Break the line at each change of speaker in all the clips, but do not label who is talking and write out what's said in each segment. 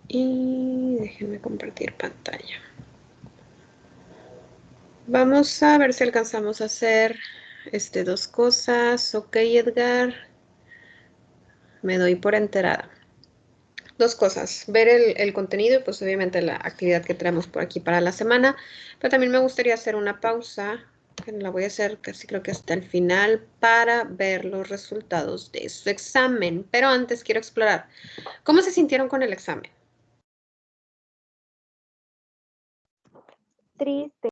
Y déjenme compartir pantalla. Vamos a ver si alcanzamos a hacer dos cosas. Ok, Edgar. Me doy por enterada. Dos cosas, ver el contenido y pues obviamente la actividad que traemos por aquí para la semana, pero también me gustaría hacer una pausa, que la voy a hacer casi creo que hasta el final para ver los resultados de su examen, pero antes quiero explorar, ¿cómo se sintieron con el examen?
Triste.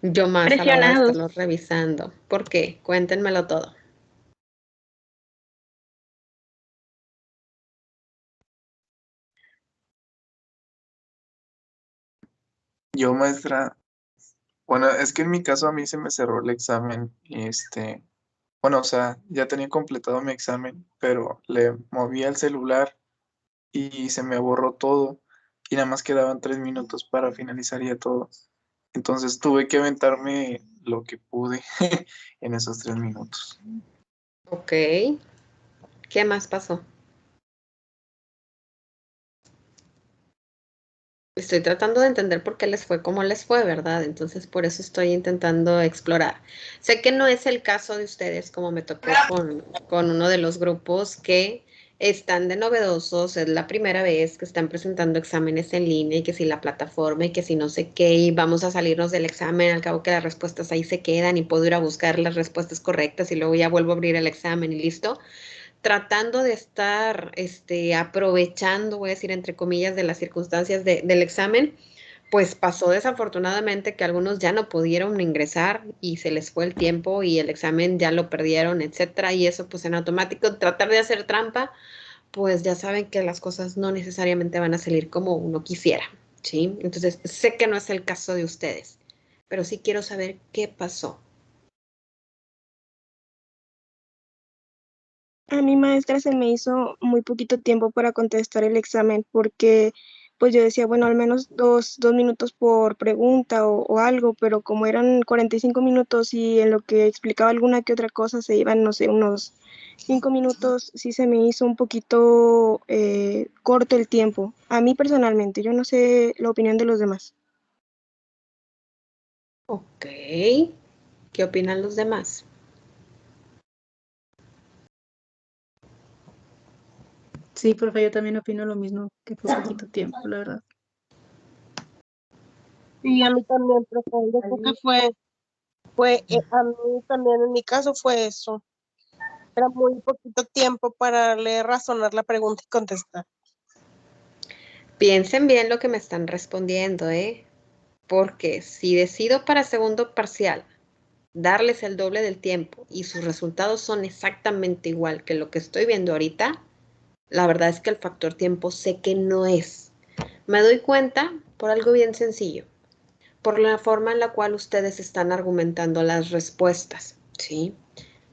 Yo más a la hora de
Presionados.
estarlos revisando. ¿Por qué? Cuéntenmelo todo.
Yo, maestra, bueno, es que en mi caso a mí se me cerró el examen bueno, o sea, ya tenía completado mi examen, pero le moví al celular y se me borró todo y nada más quedaban 3 minutos para finalizar ya todo. Entonces tuve que aventarme lo que pude en esos 3 minutos.
Ok, ¿qué más pasó? Estoy tratando de entender por qué les fue como les fue, ¿verdad? Entonces, por eso estoy intentando explorar. Sé que no es el caso de ustedes, como me tocó con uno de los grupos que están de novedosos, es la primera vez que están presentando exámenes en línea y que si la plataforma y que si no sé qué, y vamos a salirnos del examen, al cabo que las respuestas ahí se quedan y puedo ir a buscar las respuestas correctas y luego ya vuelvo a abrir el examen y listo, tratando de estar aprovechando, voy a decir entre comillas, de las circunstancias del examen, pues pasó desafortunadamente que algunos ya no pudieron ingresar y se les fue el tiempo y el examen ya lo perdieron, etcétera, y eso pues en automático, tratar de hacer trampa, pues ya saben que las cosas no necesariamente van a salir como uno quisiera, ¿sí? Entonces, sé que no es el caso de ustedes, pero sí quiero saber qué pasó.
A mi maestra se me hizo muy poquito tiempo para contestar el examen porque pues yo decía, bueno, al menos dos minutos por pregunta o algo, pero como eran 45 minutos y en lo que explicaba alguna que otra cosa se iban, no sé, unos 5 minutos, sí se me hizo un poquito corto el tiempo. A mí personalmente, yo no sé la opinión de los demás.
Ok, ¿qué opinan los demás?
Sí, profe, yo también opino lo mismo, que fue poquito tiempo, la verdad.
Sí, a mí también, profe. Yo creo que a mí también en mi caso fue eso. Era muy poquito tiempo para leer, razonar la pregunta y contestar.
Piensen bien lo que me están respondiendo, ¿eh? Porque si decido para segundo parcial darles el doble del tiempo y sus resultados son exactamente igual que lo que estoy viendo ahorita, la verdad es que el factor tiempo sé que no es. Me doy cuenta por algo bien sencillo, por la forma en la cual ustedes están argumentando las respuestas, ¿sí?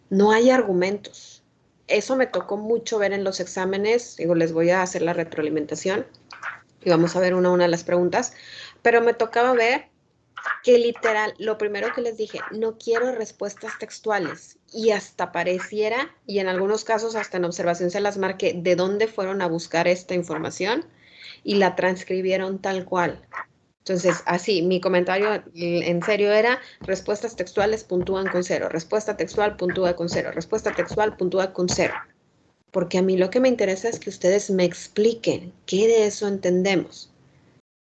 No hay argumentos. Eso me tocó mucho ver en los exámenes. Digo, les voy a hacer la retroalimentación y vamos a ver una a una las preguntas, pero me tocaba ver que literal, lo primero que les dije, no quiero respuestas textuales y hasta pareciera, y en algunos casos hasta en observación se las marqué, de dónde fueron a buscar esta información y la transcribieron tal cual. Entonces, así, mi comentario en serio era, respuestas textuales puntúan con 0, respuesta textual puntúa con 0, respuesta textual puntúa con 0. Porque a mí lo que me interesa es que ustedes me expliquen qué de eso entendemos.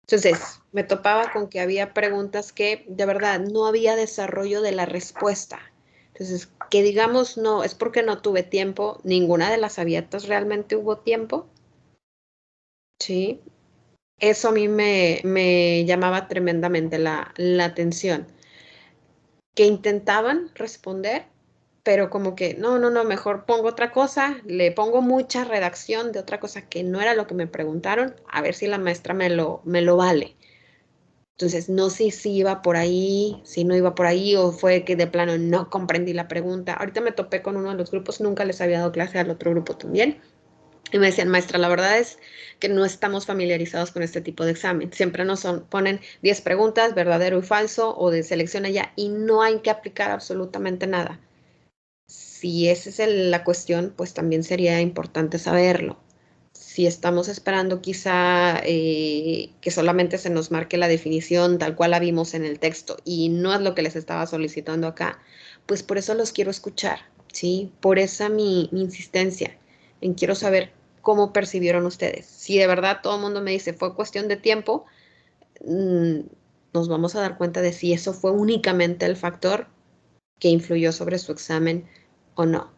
Entonces, me topaba con que había preguntas que de verdad no había desarrollo de la respuesta. Entonces, que digamos no, es porque no tuve tiempo, ninguna de las abiertas realmente hubo tiempo. Sí, eso a mí me llamaba tremendamente la atención. Que intentaban responder, pero como que no, mejor pongo otra cosa, le pongo mucha redacción de otra cosa que no era lo que me preguntaron, a ver si la maestra me lo vale. Entonces, no sé si iba por ahí, si no iba por ahí, o fue que de plano no comprendí la pregunta. Ahorita me topé con uno de los grupos, nunca les había dado clase al otro grupo también. Y me decían, maestra, la verdad es que no estamos familiarizados con este tipo de examen. Siempre ponen 10 preguntas, verdadero y falso, o de selección allá, y no hay que aplicar absolutamente nada. Si esa es la cuestión, pues también sería importante saberlo. Si estamos esperando quizá que solamente se nos marque la definición tal cual la vimos en el texto y no es lo que les estaba solicitando acá, pues por eso los quiero escuchar, ¿sí? Por esa mi insistencia en quiero saber cómo percibieron ustedes. Si de verdad todo el mundo me dice fue cuestión de tiempo, mm, nos vamos a dar cuenta de si eso fue únicamente el factor que influyó sobre su examen o no.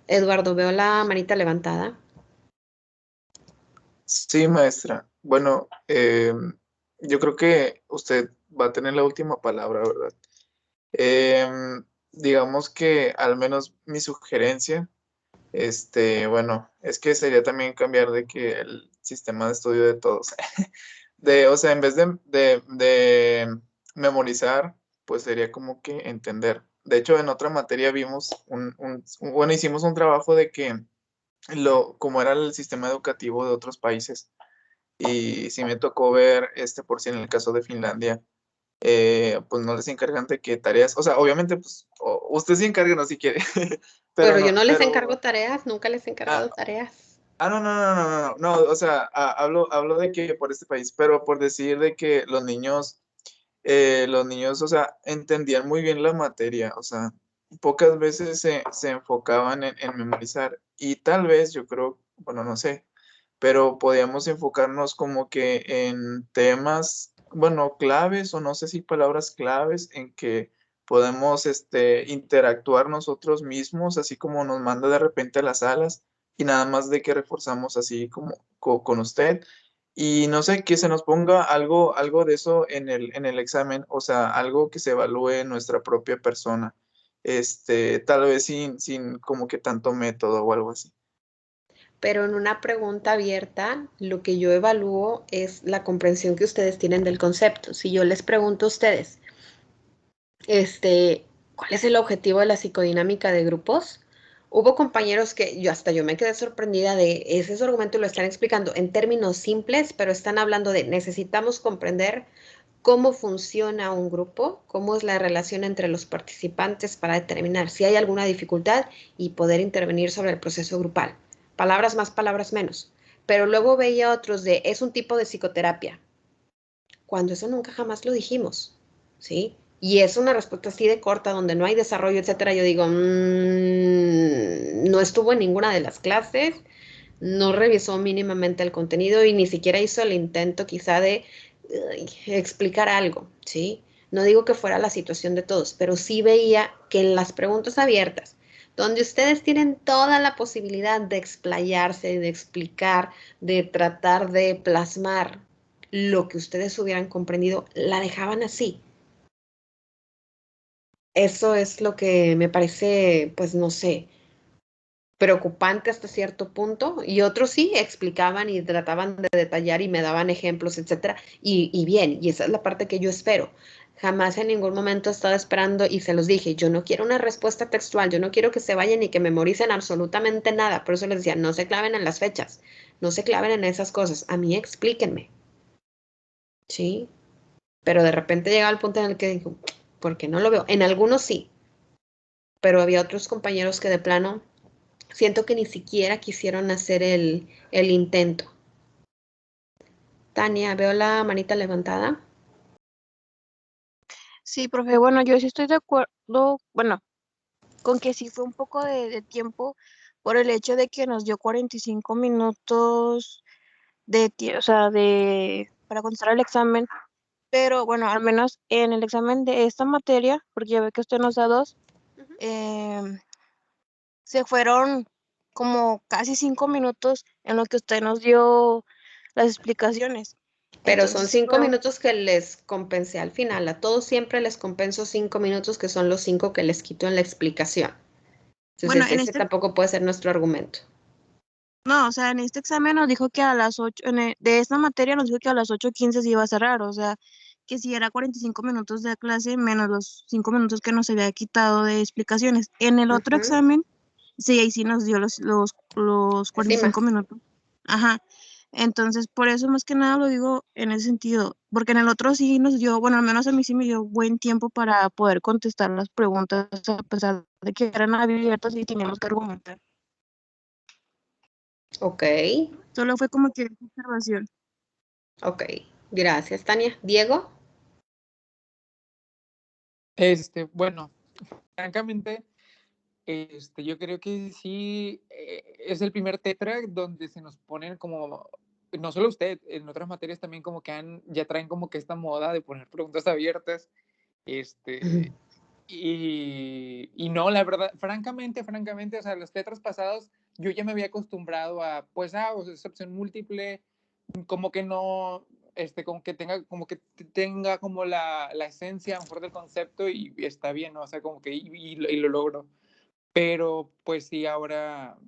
Eduardo, veo la manita levantada.
Sí, maestra. Bueno, yo creo que usted va a tener la última palabra, ¿verdad? Digamos que al menos mi sugerencia, bueno, es que sería también cambiar de que el sistema de estudio de todos, o sea, en vez de memorizar, pues sería como que entender. De hecho, en otra materia vimos bueno, hicimos un trabajo de que como era el sistema educativo de otros países. Y sí me tocó ver, por si en el caso de Finlandia, pues no les encargan de qué tareas, o sea, obviamente, pues, usted sí encárguenos si quiere, pero
Pero yo
no,
no les encargo tareas, nunca les he encargado
ah,
tareas.
no, no, no, no, no, no, o sea, hablo de que por este país, pero por decir de que los niños, o sea, entendían muy bien la materia, o sea, pocas veces se enfocaban en memorizar, y tal vez, yo creo, bueno, no sé, pero podíamos enfocarnos como que en temas, bueno, claves o no sé si palabras claves en que podemos interactuar nosotros mismos, así como nos manda de repente a las salas y nada más de que reforzamos así como con usted. Y no sé, que se nos ponga algo de eso en el examen, o sea, algo que se evalúe nuestra propia persona, tal vez sin como que tanto método o algo así.
Pero en una pregunta abierta, lo que yo evalúo es la comprensión que ustedes tienen del concepto. Si yo les pregunto a ustedes, ¿cuál es el objetivo de la psicodinámica de grupos? Hubo compañeros que yo me quedé sorprendida de ese argumento y lo están explicando en términos simples, pero están hablando de necesitamos comprender cómo funciona un grupo, cómo es la relación entre los participantes para determinar si hay alguna dificultad y poder intervenir sobre el proceso grupal. Palabras más, palabras menos. Pero luego veía otros de, es un tipo de psicoterapia, cuando eso nunca jamás lo dijimos, ¿sí? Y es una respuesta así de corta, donde no hay desarrollo, etcétera. Yo digo, no estuvo en ninguna de las clases, no revisó mínimamente el contenido y ni siquiera hizo el intento quizá de explicar algo, ¿sí? No digo que fuera la situación de todos, pero sí veía que en las preguntas abiertas, donde ustedes tienen toda la posibilidad de explayarse, de explicar, de tratar de plasmar lo que ustedes hubieran comprendido, la dejaban así. Eso es lo que me parece, pues no sé, preocupante hasta cierto punto, y otros sí explicaban y trataban de detallar y me daban ejemplos, etcétera, y bien, y esa es la parte que yo espero. Jamás en ningún momento he estado esperando y se los dije, yo no quiero una respuesta textual, yo no quiero que se vayan y que memoricen absolutamente nada, por eso les decía, no se claven en las fechas, no se claven en esas cosas, a mí explíquenme, ¿sí? Pero de repente llegaba el punto en el que digo, ¿por qué no lo veo? En algunos sí, pero había otros compañeros que de plano siento que ni siquiera quisieron hacer el intento. Tania, veo la manita levantada.
Sí, profe, bueno, yo sí estoy de acuerdo, bueno, con que sí fue un poco de tiempo por el hecho de que nos dio 45 minutos o sea, para contestar el examen, pero bueno, al menos en el examen de esta materia, porque ya ve que usted nos da dos,
Ujú.
em, se fueron como casi 5 minutos en lo que usted nos dio las explicaciones.
Pero son
Entonces sí fue
5 minutos que les compensé al final. A todos siempre les compenso 5 minutos, que son los 5 que les quito en la explicación.
bueno,
Entonces, ese tampoco puede ser nuestro argumento.
no, o sea, en este examen nos dijo que a las 8, de esta materia nos dijo que a las 8:15 se iba a cerrar, o sea, que si era 45 minutos de clase menos los 5 minutos que nos había quitado de explicaciones. En el otro
Ujú.
examen, sí, ahí sí nos dio los
Sí,
45
más.
minutos. Ajá. Entonces, por eso más que nada lo digo en ese sentido, porque en el otro sí nos dio, bueno, al menos a mí sí me dio buen tiempo para poder contestar las preguntas, a pesar de que eran abiertas y teníamos que argumentar.
Ok,
Solo fue como que observación.
ok. Gracias, Tania. Diego.
Bueno, francamente, yo creo que sí es el primer tetra donde se nos ponen como, no solo usted, en otras materias también como que ya traen como que esta moda de poner preguntas abiertas, y no, la verdad, francamente, o sea, los tetras pasados yo ya me había acostumbrado a, pues, o sea, es opción múltiple, como que no, como que tenga como la esencia mejor del concepto y está bien, ¿no? O sea, como que y lo logro. Pero pues sí, ahora,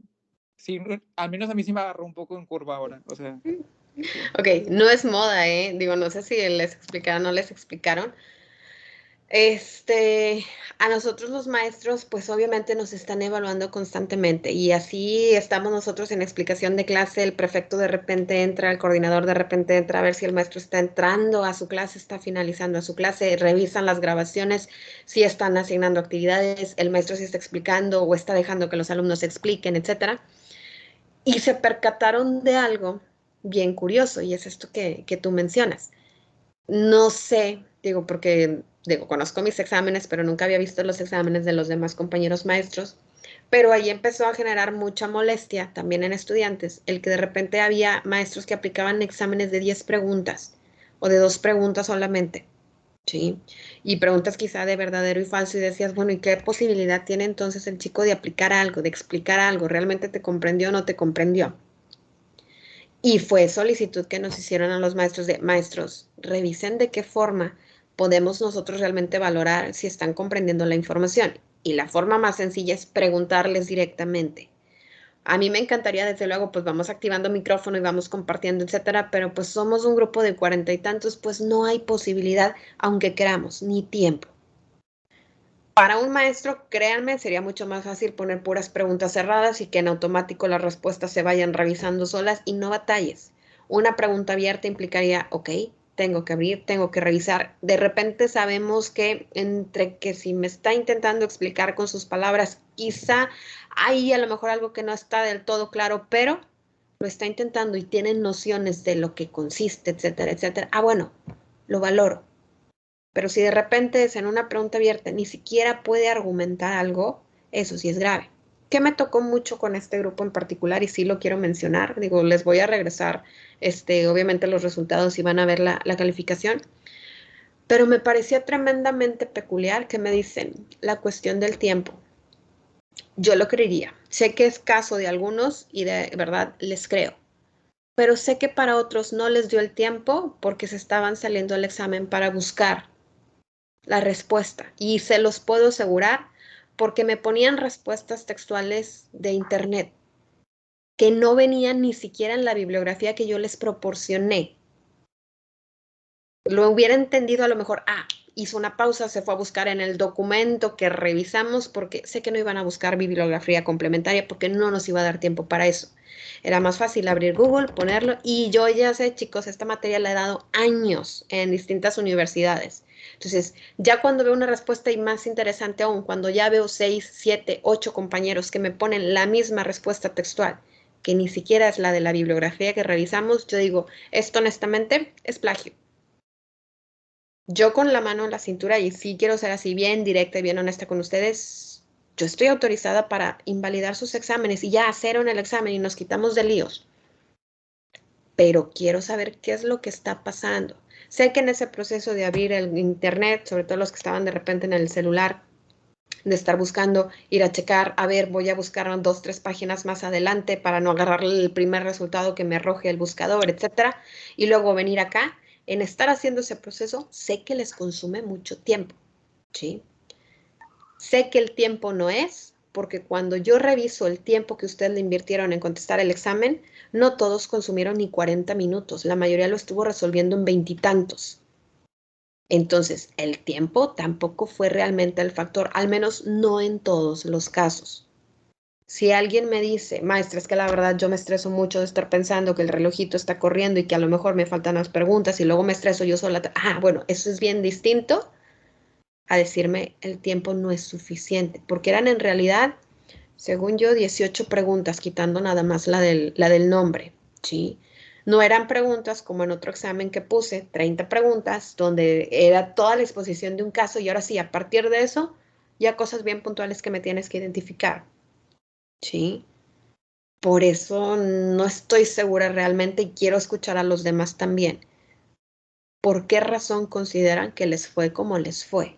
sí, al menos a mí sí me agarró un poco en curva ahora, o sea, sí.
Ok, no es moda, ¿eh? Digo, no sé si les explicaron o no les explicaron. A nosotros los maestros, pues obviamente nos están evaluando constantemente y así estamos nosotros en explicación de clase, el prefecto de repente entra, el coordinador de repente entra a ver si el maestro está entrando a su clase, está finalizando a su clase, revisan las grabaciones, si están asignando actividades, el maestro si está explicando o está dejando que los alumnos expliquen, etcétera. Y se percataron de algo bien curioso y es esto que tú mencionas. No sé, digo, porque digo, conozco mis exámenes, pero nunca había visto los exámenes de los demás compañeros maestros. Pero ahí empezó a generar mucha molestia también en estudiantes, el que de repente había maestros que aplicaban exámenes de 10 preguntas o de 2 preguntas solamente, ¿sí? Y preguntas quizá de verdadero y falso y decías, bueno, ¿y qué posibilidad tiene entonces el chico de aplicar algo, de explicar algo? ¿Realmente te comprendió o no te comprendió? Y fue solicitud que nos hicieron a los maestros de, maestros, revisen de qué forma podemos nosotros realmente valorar si están comprendiendo la información. Y la forma más sencilla es preguntarles directamente. A mí me encantaría, desde luego, pues vamos activando micrófono y vamos compartiendo, etcétera, pero pues somos un grupo de 40 y tantos, pues no hay posibilidad, aunque queramos, ni tiempo. Para un maestro, créanme, sería mucho más fácil poner puras preguntas cerradas y que en automático las respuestas se vayan revisando solas y no batalles. Una pregunta abierta implicaría, ok, tengo que abrir, tengo que revisar. De repente sabemos que entre que si me está intentando explicar con sus palabras, quizá hay a lo mejor algo que no está del todo claro, pero lo está intentando y tiene nociones de lo que consiste, etcétera, etcétera. Ah, bueno, lo valoro. Pero si de repente es en una pregunta abierta, ni siquiera puede argumentar algo, eso sí es grave. ¿Qué me tocó mucho con este grupo en particular? Y sí lo quiero mencionar. Digo, les voy a regresar, obviamente los resultados y van a ver la calificación. Pero me parecía tremendamente peculiar que me dicen la cuestión del tiempo. Yo lo creería. Sé que es caso de algunos y de verdad les creo. Pero sé que para otros no les dio el tiempo porque se estaban saliendo al examen para buscar la respuesta y se los puedo asegurar porque me ponían respuestas textuales de internet que no venían ni siquiera en la bibliografía que yo les proporcioné. Lo hubiera entendido a lo mejor, hizo una pausa, se fue a buscar en el documento que revisamos porque sé que no iban a buscar bibliografía complementaria porque no nos iba a dar tiempo para eso. Era más fácil abrir Google, ponerlo y yo ya sé, chicos, esta materia la he dado años en distintas universidades. Entonces, ya cuando veo una respuesta y más interesante aún, cuando ya veo 6, 7, 8 compañeros que me ponen la misma respuesta textual, que ni siquiera es la de la bibliografía que revisamos, yo digo, esto honestamente es plagio. Yo con la mano en la cintura, y sí quiero ser así bien directa y bien honesta con ustedes, yo estoy autorizada para invalidar sus exámenes y ya cero en el examen y nos quitamos de líos. Pero quiero saber qué es lo que está pasando. Sé que en ese proceso de abrir el internet, sobre todo los que estaban de repente en el celular, de estar buscando, ir a checar, a ver, voy a buscar 2, 3 páginas más adelante para no agarrar el primer resultado que me arroje el buscador, etcétera, y luego venir acá, en estar haciendo ese proceso, sé que les consume mucho tiempo, ¿sí? Sé que el tiempo no es, porque cuando yo reviso el tiempo que ustedes le invirtieron en contestar el examen, no todos consumieron ni 40 minutos, la mayoría lo estuvo resolviendo en veintitantos. Entonces, el tiempo tampoco fue realmente el factor, al menos no en todos los casos. Si alguien me dice, maestra, es que la verdad yo me estreso mucho de estar pensando que el relojito está corriendo y que a lo mejor me faltan las preguntas y luego me estreso yo sola, bueno, eso es bien distinto a decirme el tiempo no es suficiente, porque eran en realidad Según yo, 18 preguntas, quitando nada más la del nombre, ¿sí? No eran preguntas como en otro examen que puse, 30 preguntas, donde era toda la exposición de un caso y ahora sí, a partir de eso, ya cosas bien puntuales que me tienes que identificar, ¿sí? Por eso no estoy segura realmente y quiero escuchar a los demás también. ¿Por qué razón consideran que les fue como les fue?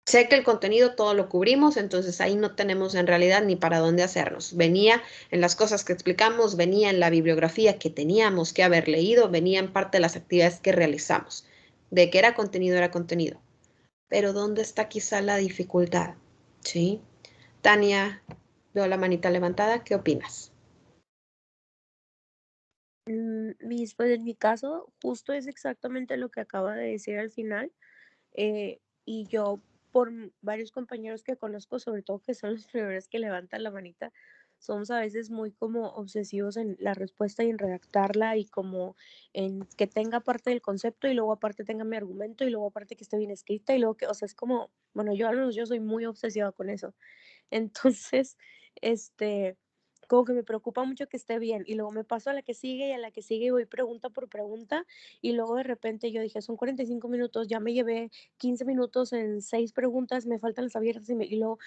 Sé que el contenido todo lo cubrimos, entonces ahí no tenemos en realidad ni para dónde hacernos. Venía en las cosas que explicamos, venía en la bibliografía que teníamos que haber leído, venía en parte de las actividades que realizamos. De que era contenido, era contenido. Pero ¿dónde está quizá la dificultad? ¿Sí? Tania, veo la manita levantada, ¿qué opinas?
Pues en mi caso, justo es exactamente lo que acaba de decir al final. Y yo, varios compañeros que conozco, sobre todo que son los primeros que levantan la manita, somos a veces muy como obsesivos en la respuesta y en redactarla y como en que tenga parte del concepto y luego aparte tenga mi argumento y luego aparte que esté bien escrita y luego que, o sea, es como, bueno, yo al menos yo soy muy obsesiva con eso. Entonces, este, como que me preocupa mucho que esté bien y luego me paso a la que sigue y a la que sigue y voy pregunta por pregunta y luego de repente yo dije, son 45 minutos, ya me llevé 15 minutos en 6 preguntas, me faltan las abiertas y luego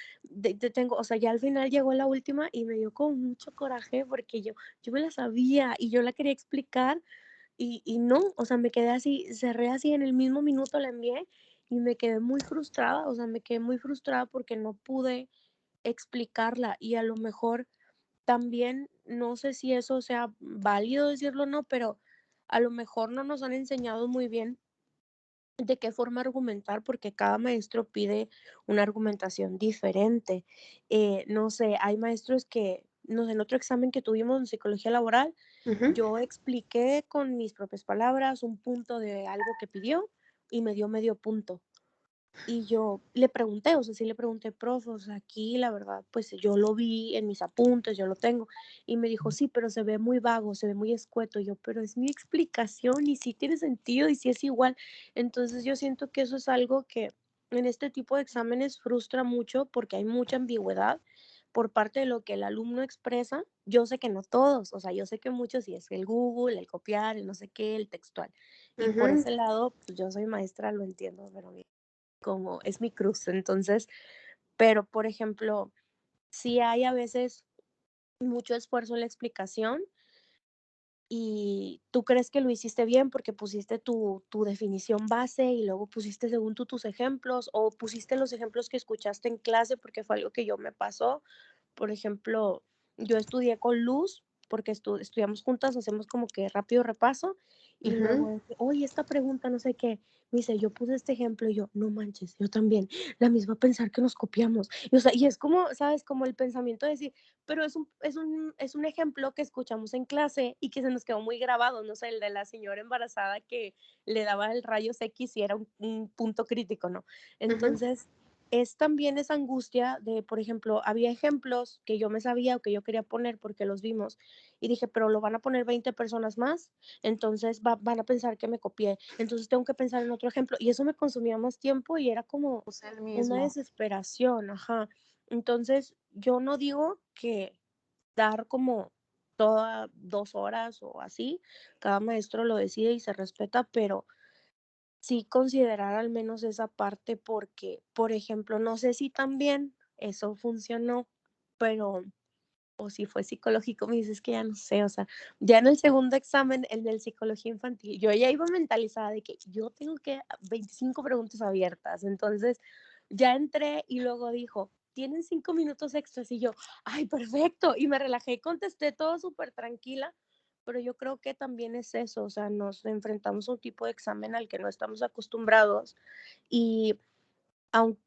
tengo, o sea, ya al final llegó la última y me dio como mucho coraje porque yo me la sabía y yo la quería explicar y no, o sea, me quedé así, cerré así en el mismo minuto, la envié y me quedé muy frustrada, o sea, me quedé muy frustrada porque no pude explicarla y a lo mejor también, no sé si eso sea válido decirlo o no, pero a lo mejor no nos han enseñado muy bien de qué forma argumentar porque cada maestro pide una argumentación diferente. No sé, hay maestros que, no sé, en otro examen que tuvimos en psicología laboral,
Ujú.
yo expliqué con mis propias palabras un punto de algo que pidió y me dio medio punto. Y yo le pregunté, o sea, sí le pregunté, profe, o sea, aquí la verdad, pues yo lo vi en mis apuntes, yo lo tengo. Y me dijo, sí, pero se ve muy vago, se ve muy escueto. Y yo, pero es mi explicación y sí tiene sentido y sí es igual. Entonces yo siento que eso es algo que en este tipo de exámenes frustra mucho porque hay mucha ambigüedad por parte de lo que el alumno expresa. Yo sé que no todos, o sea, yo sé que muchos sí es el Google, el copiar, el no sé qué, el textual. Y por
Ujú.
ese lado, pues yo soy maestra, lo entiendo, pero como es mi cruz. Entonces, pero por ejemplo, sí hay a veces mucho esfuerzo en la explicación y tú crees que lo hiciste bien porque pusiste tu definición base y luego pusiste según tú tus ejemplos o pusiste los ejemplos que escuchaste en clase porque fue algo que yo me pasó. Por ejemplo, yo estudié con Luz porque estudiamos juntas, hacemos como que rápido repaso y luego,
Ujú.
oye, esta pregunta, no sé qué, me dice, yo puse este ejemplo y yo, no manches, yo también, la misma pensar que nos copiamos. Y, o sea, y es como, ¿sabes? Como el pensamiento de decir, pero es un ejemplo que escuchamos en clase y que se nos quedó muy grabado, no sé, el de la señora embarazada que le daba el rayos X y era un punto crítico, ¿no?
Ujú.
Entonces, es también esa angustia de, por ejemplo, había ejemplos que yo me sabía o que yo quería poner porque los vimos y dije, pero lo van a poner 20 personas más, entonces van a pensar que me copié, entonces tengo que pensar en otro ejemplo y eso me consumía más tiempo y era como
Puse el
una
mismo.
desesperación, ajá. Entonces, yo no digo que dar como todas 2 horas o así, cada maestro lo decide y se respeta, pero sí considerar al menos esa parte porque, por ejemplo, no sé si también eso funcionó, pero, o si fue psicológico, me dices que ya no sé, o sea, ya en el segundo examen, el del psicología infantil, yo ya iba mentalizada de que yo tengo que 25 preguntas abiertas, entonces ya entré y luego dijo, tienen 5 minutos extras y yo, ay, perfecto, y me relajé y contesté todo súper tranquila, pero yo creo que también es eso, o sea, nos enfrentamos a un tipo de examen al que no estamos acostumbrados y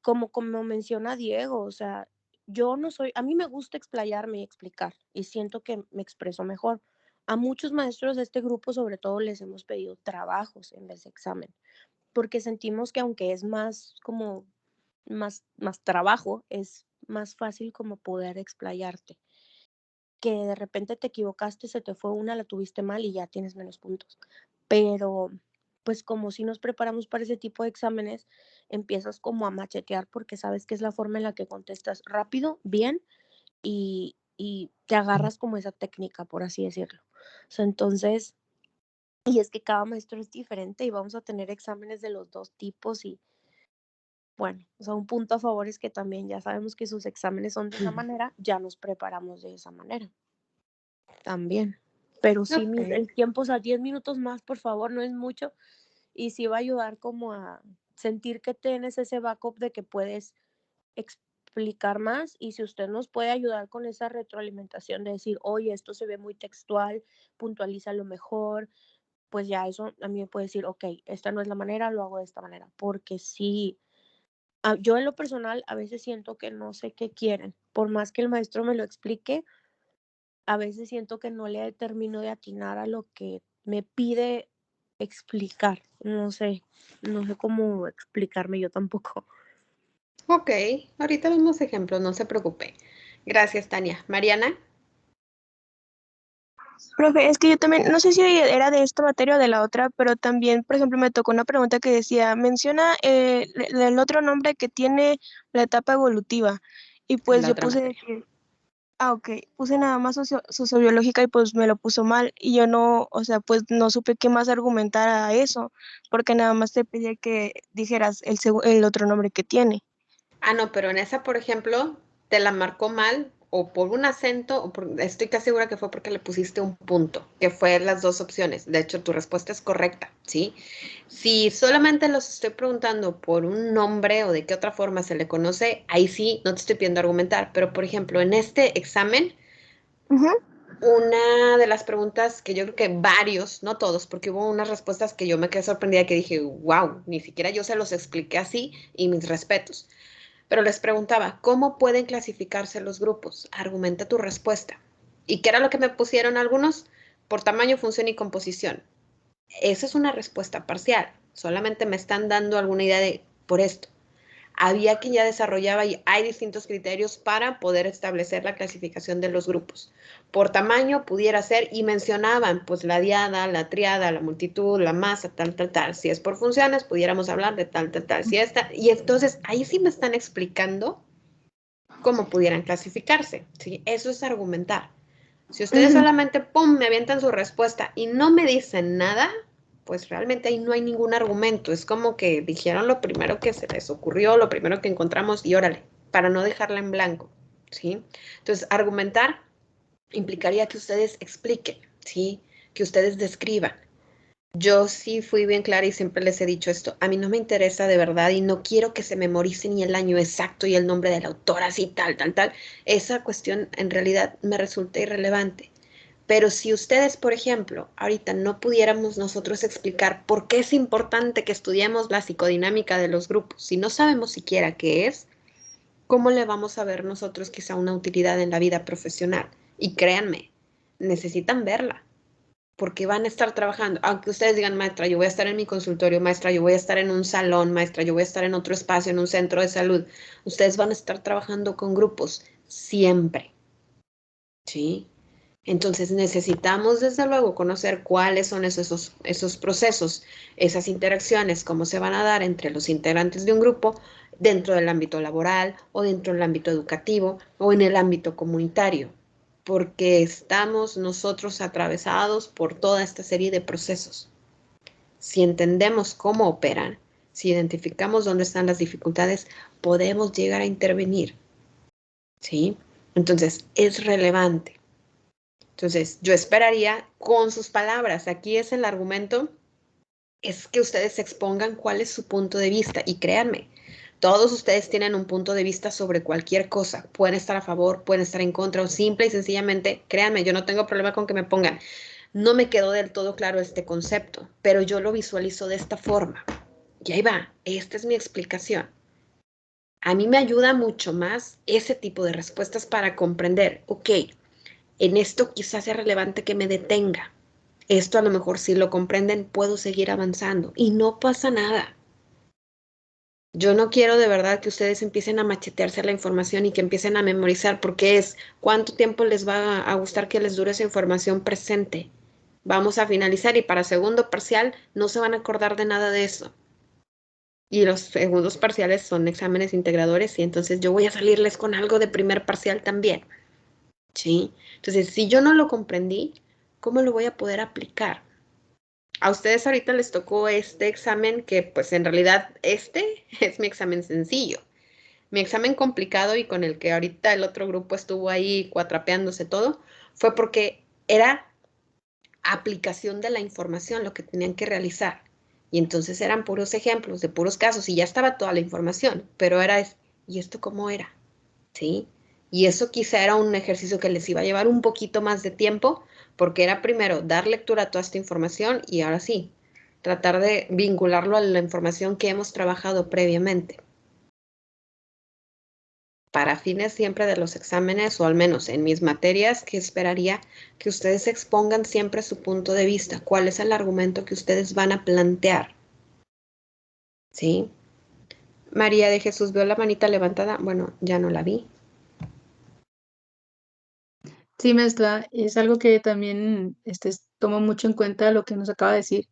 como menciona Diego, o sea, yo no soy, a mí me gusta explayarme y explicar y siento que me expreso mejor. A muchos maestros de este grupo, sobre todo, les hemos pedido trabajos en vez de examen, porque sentimos que aunque es más como más trabajo, es más fácil como poder explayarte. Que de repente te equivocaste, se te fue una, la tuviste mal y ya tienes menos puntos. Pero pues como si nos preparamos para ese tipo de exámenes, empiezas como a machetear porque sabes que es la forma en la que contestas rápido, bien y te agarras como esa técnica, por así decirlo. O sea, entonces, y es que cada maestro es diferente y vamos a tener exámenes de los dos tipos y bueno, o sea, un punto a favor es que también ya sabemos que sus exámenes son de esa manera, ya nos preparamos de esa manera también. Pero sí,
Ok.
el tiempo, o sea, 10 minutos más, por favor, no es mucho. Y sí va a ayudar como a sentir que tienes ese backup de que puedes explicar más. Y si usted nos puede ayudar con esa retroalimentación de decir, oye, esto se ve muy textual, puntualízalo mejor, pues ya eso a mí me puede decir, ok, esta no es la manera, lo hago de esta manera. Porque sí, yo en lo personal a veces siento que no sé qué quieren. Por más que el maestro me lo explique, a veces siento que no le termino de atinar a lo que me pide explicar. No sé cómo explicarme yo tampoco.
Ok, ahorita vemos ejemplos, no se preocupe. Gracias, Tania. Mariana.
Profe, es que yo también, no sé si era de esta materia o de la otra, pero también, por ejemplo, me tocó una pregunta que decía, menciona el otro nombre que tiene la etapa evolutiva. Y
En
pues
la
yo
otra
puse de
materia.
que, ok, puse nada más sociobiológica y pues me lo puso mal. Y yo no, o sea, pues no supe qué más argumentar a eso, porque nada más te pedía que dijeras el otro nombre que tiene.
Ah, no, pero en esa, por ejemplo, te la marcó mal o por un acento, estoy casi segura que fue porque le pusiste un punto, que fue las dos opciones. De hecho, tu respuesta es correcta, ¿sí? Si solamente los estoy preguntando por un nombre o de qué otra forma se le conoce, ahí sí, no te estoy pidiendo argumentar. Pero, por ejemplo, en este examen,
Ujú.
una de las preguntas que yo creo que varios, no todos, porque hubo unas respuestas que yo me quedé sorprendida que dije, wow, ni siquiera yo se los expliqué así y mis respetos. Pero les preguntaba, ¿cómo pueden clasificarse los grupos? Argumenta tu respuesta. ¿Y qué era lo que me pusieron algunos? Por tamaño, función y composición. Esa es una respuesta parcial. Solamente me están dando alguna idea de por esto. Había quien ya desarrollaba y hay distintos criterios para poder establecer la clasificación de los grupos. Por tamaño pudiera ser y mencionaban pues la diada, la triada, la multitud, la masa, tal, tal, tal. Si es por funciones, pudiéramos hablar de tal, tal, tal. Si esta, y entonces ahí sí me están explicando cómo pudieran clasificarse. ¿Sí? Eso es argumentar. Si ustedes
Ujú.
solamente, ¡pum!, me avientan su respuesta y no me dicen nada, pues realmente ahí no hay ningún argumento. Es como que dijeron lo primero que se les ocurrió, lo primero que encontramos y órale, para no dejarla en blanco, ¿sí? Entonces, argumentar implicaría que ustedes expliquen, ¿sí? Que ustedes describan. Yo sí fui bien clara y siempre les he dicho esto. A mí no me interesa de verdad y no quiero que se memoricen ni el año exacto y el nombre de la autora, así, tal, tal, tal. Esa cuestión en realidad me resulta irrelevante. Pero si ustedes, por ejemplo, ahorita no pudiéramos nosotros explicar por qué es importante que estudiemos la psicodinámica de los grupos, si no sabemos siquiera qué es, ¿cómo le vamos a ver nosotros quizá una utilidad en la vida profesional? Y créanme, necesitan verla porque van a estar trabajando, aunque ustedes digan, maestra, yo voy a estar en mi consultorio, maestra, yo voy a estar en un salón, maestra, yo voy a estar en otro espacio, en un centro de salud, ustedes van a estar trabajando con grupos siempre, ¿sí? Entonces necesitamos desde luego conocer cuáles son esos procesos, esas interacciones, cómo se van a dar entre los integrantes de un grupo dentro del ámbito laboral o dentro del ámbito educativo o en el ámbito comunitario, porque estamos nosotros atravesados por toda esta serie de procesos. Si entendemos cómo operan, si identificamos dónde están las dificultades, podemos llegar a intervenir, ¿sí? Entonces es relevante. Entonces, yo esperaría con sus palabras, aquí es el argumento, es que ustedes expongan cuál es su punto de vista y créanme, todos ustedes tienen un punto de vista sobre cualquier cosa, pueden estar a favor, pueden estar en contra o simple y sencillamente, créanme, yo no tengo problema con que me pongan, no me quedó del todo claro este concepto, pero yo lo visualizo de esta forma. Y ahí va, esta es mi explicación. A mí me ayuda mucho más ese tipo de respuestas para comprender, ok, en esto quizás sea relevante que me detenga. Esto a lo mejor si lo comprenden puedo seguir avanzando y no pasa nada. Yo no quiero de verdad que ustedes empiecen a machetearse la información y que empiecen a memorizar porque es cuánto tiempo les va a gustar que les dure esa información presente. Vamos a finalizar y para segundo parcial no se van a acordar de nada de eso. Y los segundos parciales son exámenes integradores y entonces yo voy a salirles con algo de primer parcial también. ¿sí? Entonces, si yo no lo comprendí, ¿cómo lo voy a poder aplicar? A ustedes ahorita les tocó este examen que pues en realidad este es mi examen sencillo. Mi examen complicado y con el que ahorita el otro grupo estuvo ahí cuatrapeándose todo, fue porque era aplicación de la información lo que tenían que realizar. Y entonces eran puros ejemplos de puros casos y ya estaba toda la información, pero ¿y esto cómo era? ¿Sí? Y eso quizá era un ejercicio que les iba a llevar un poquito más de tiempo, porque era primero dar lectura a toda esta información y ahora sí, tratar de vincularlo a la información que hemos trabajado previamente. Para fines siempre de los exámenes, o al menos en mis materias, que esperaría que ustedes expongan siempre su punto de vista, cuál es el argumento que ustedes van a plantear. ¿Sí? María de Jesús, veo la manita levantada. Bueno, ya no la vi.
Sí, maestra, es algo que también tomo mucho en cuenta lo que nos acaba de decir.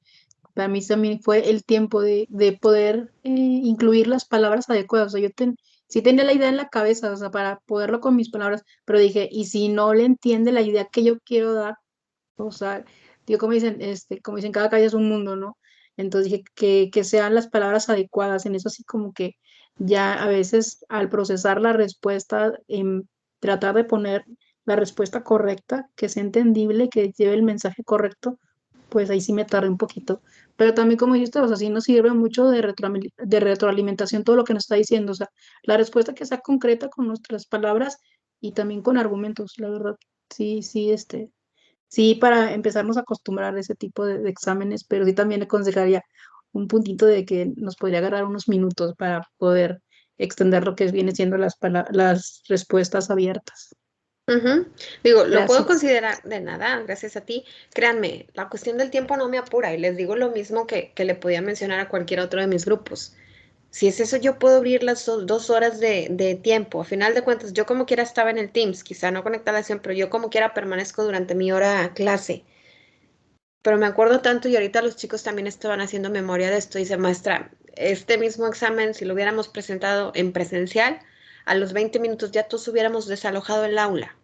Para mí también fue el tiempo de poder incluir las palabras adecuadas. O sea, sí tenía la idea en la cabeza, o sea, para poderlo con mis palabras, pero dije, ¿y si no le entiende la idea que yo quiero dar? O sea, digo, como dicen, cada calle es un mundo, ¿no? Entonces dije que sean las palabras adecuadas. En eso sí como que ya a veces al procesar la respuesta, tratar de poner la respuesta correcta, que sea entendible, que lleve el mensaje correcto, pues ahí sí me tardé un poquito. Pero también como dijiste, o sea, sí nos sirve mucho de retroalimentación todo lo que nos está diciendo. O sea, la respuesta que sea concreta con nuestras palabras y también con argumentos, la verdad. Sí, sí, sí, para empezarnos a acostumbrar a ese tipo de exámenes, pero sí también le aconsejaría un puntito de que nos podría agarrar unos minutos para poder extender lo que viene siendo las respuestas abiertas.
Ujú. Digo, lo puedo
Gracias.
considerar de nada, gracias a ti. Créanme, la cuestión del tiempo no me apura y les digo lo mismo que le podía mencionar a cualquier otro de mis grupos. Si es eso, yo puedo abrir las 2 horas de tiempo. A final de cuentas, yo como quiera estaba en el Teams, quizá no conectada siempre, pero yo como quiera permanezco durante mi hora clase. Pero me acuerdo tanto y ahorita los chicos también estaban haciendo memoria de esto. Dice, maestra, este mismo examen, si lo hubiéramos presentado en presencial, a los 20 minutos ya todos hubiéramos desalojado el aula.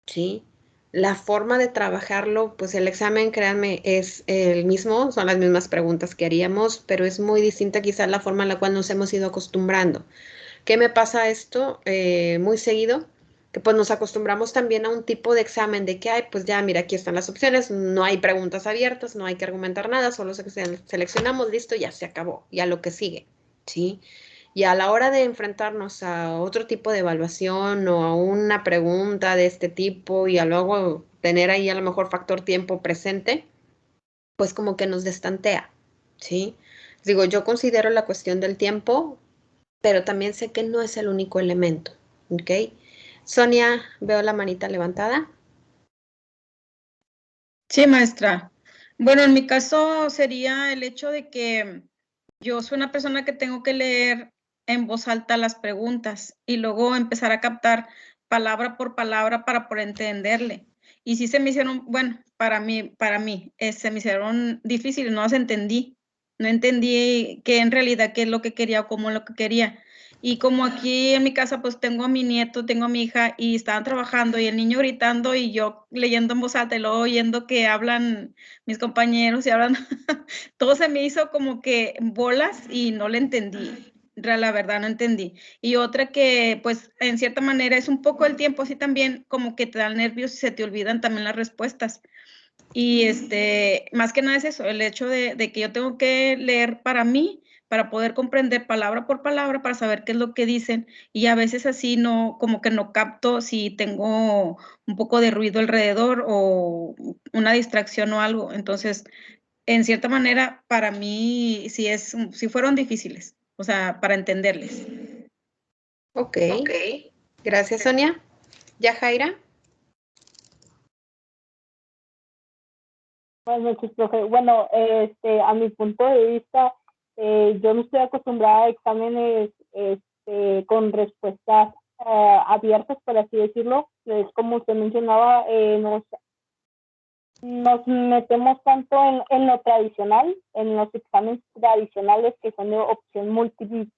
¿Sí? La forma de trabajarlo, pues el examen, créanme, es el mismo, son las mismas preguntas que haríamos, pero es muy distinta quizás la forma en la cual nos hemos ido acostumbrando. ¿Qué me pasa esto muy seguido? Que pues nos acostumbramos también a un tipo de examen de que, ay, pues ya, mira, aquí están las opciones, no hay preguntas abiertas, no hay que argumentar nada, solo seleccionamos, listo, ya se acabó, ya lo que sigue, ¿sí? Y a la hora de enfrentarnos a otro tipo de evaluación o a una pregunta de este tipo y a luego tener ahí a lo mejor factor tiempo presente, pues como que nos destantea, ¿sí? Digo, yo considero la cuestión del tiempo, pero también sé que no es el único elemento, ¿ok? Sonia, veo la manita levantada.
Sí, maestra. Bueno, en mi caso sería el hecho de que yo soy una persona que tengo que leer en voz alta las preguntas y luego empezar a captar palabra por palabra para poder entenderle. Y sí se me hicieron, bueno, para mí, se me hicieron difíciles, no las entendí. No entendí qué en realidad qué es lo que quería o cómo es lo que quería. Y como aquí en mi casa, pues tengo a mi nieto, tengo a mi hija y estaban trabajando y el niño gritando y yo leyendo en voz alta y luego oyendo que hablan mis compañeros y hablan, todo se me hizo como que bolas y no le entendí. La verdad no entendí. Y otra que, pues, en cierta manera es un poco el tiempo así también, como que te dan nervios y se te olvidan también las respuestas. Y más que nada es eso, el hecho de que yo tengo que leer para mí, para poder comprender palabra por palabra, para saber qué es lo que dicen, y a veces así no, como que no capto si tengo un poco de ruido alrededor o una distracción o algo. Entonces, en cierta manera, para mí sí fueron difíciles, o sea, para entenderles.
Ok,
Ok.
gracias, Sonia. ¿Ya, Jaira?
Buenas noches, profe. Bueno, a mi punto de vista, yo no estoy acostumbrada a exámenes con respuestas abiertas, por así decirlo. Es como usted mencionaba, nos metemos tanto en lo tradicional, en los exámenes tradicionales que son de opción múltiple,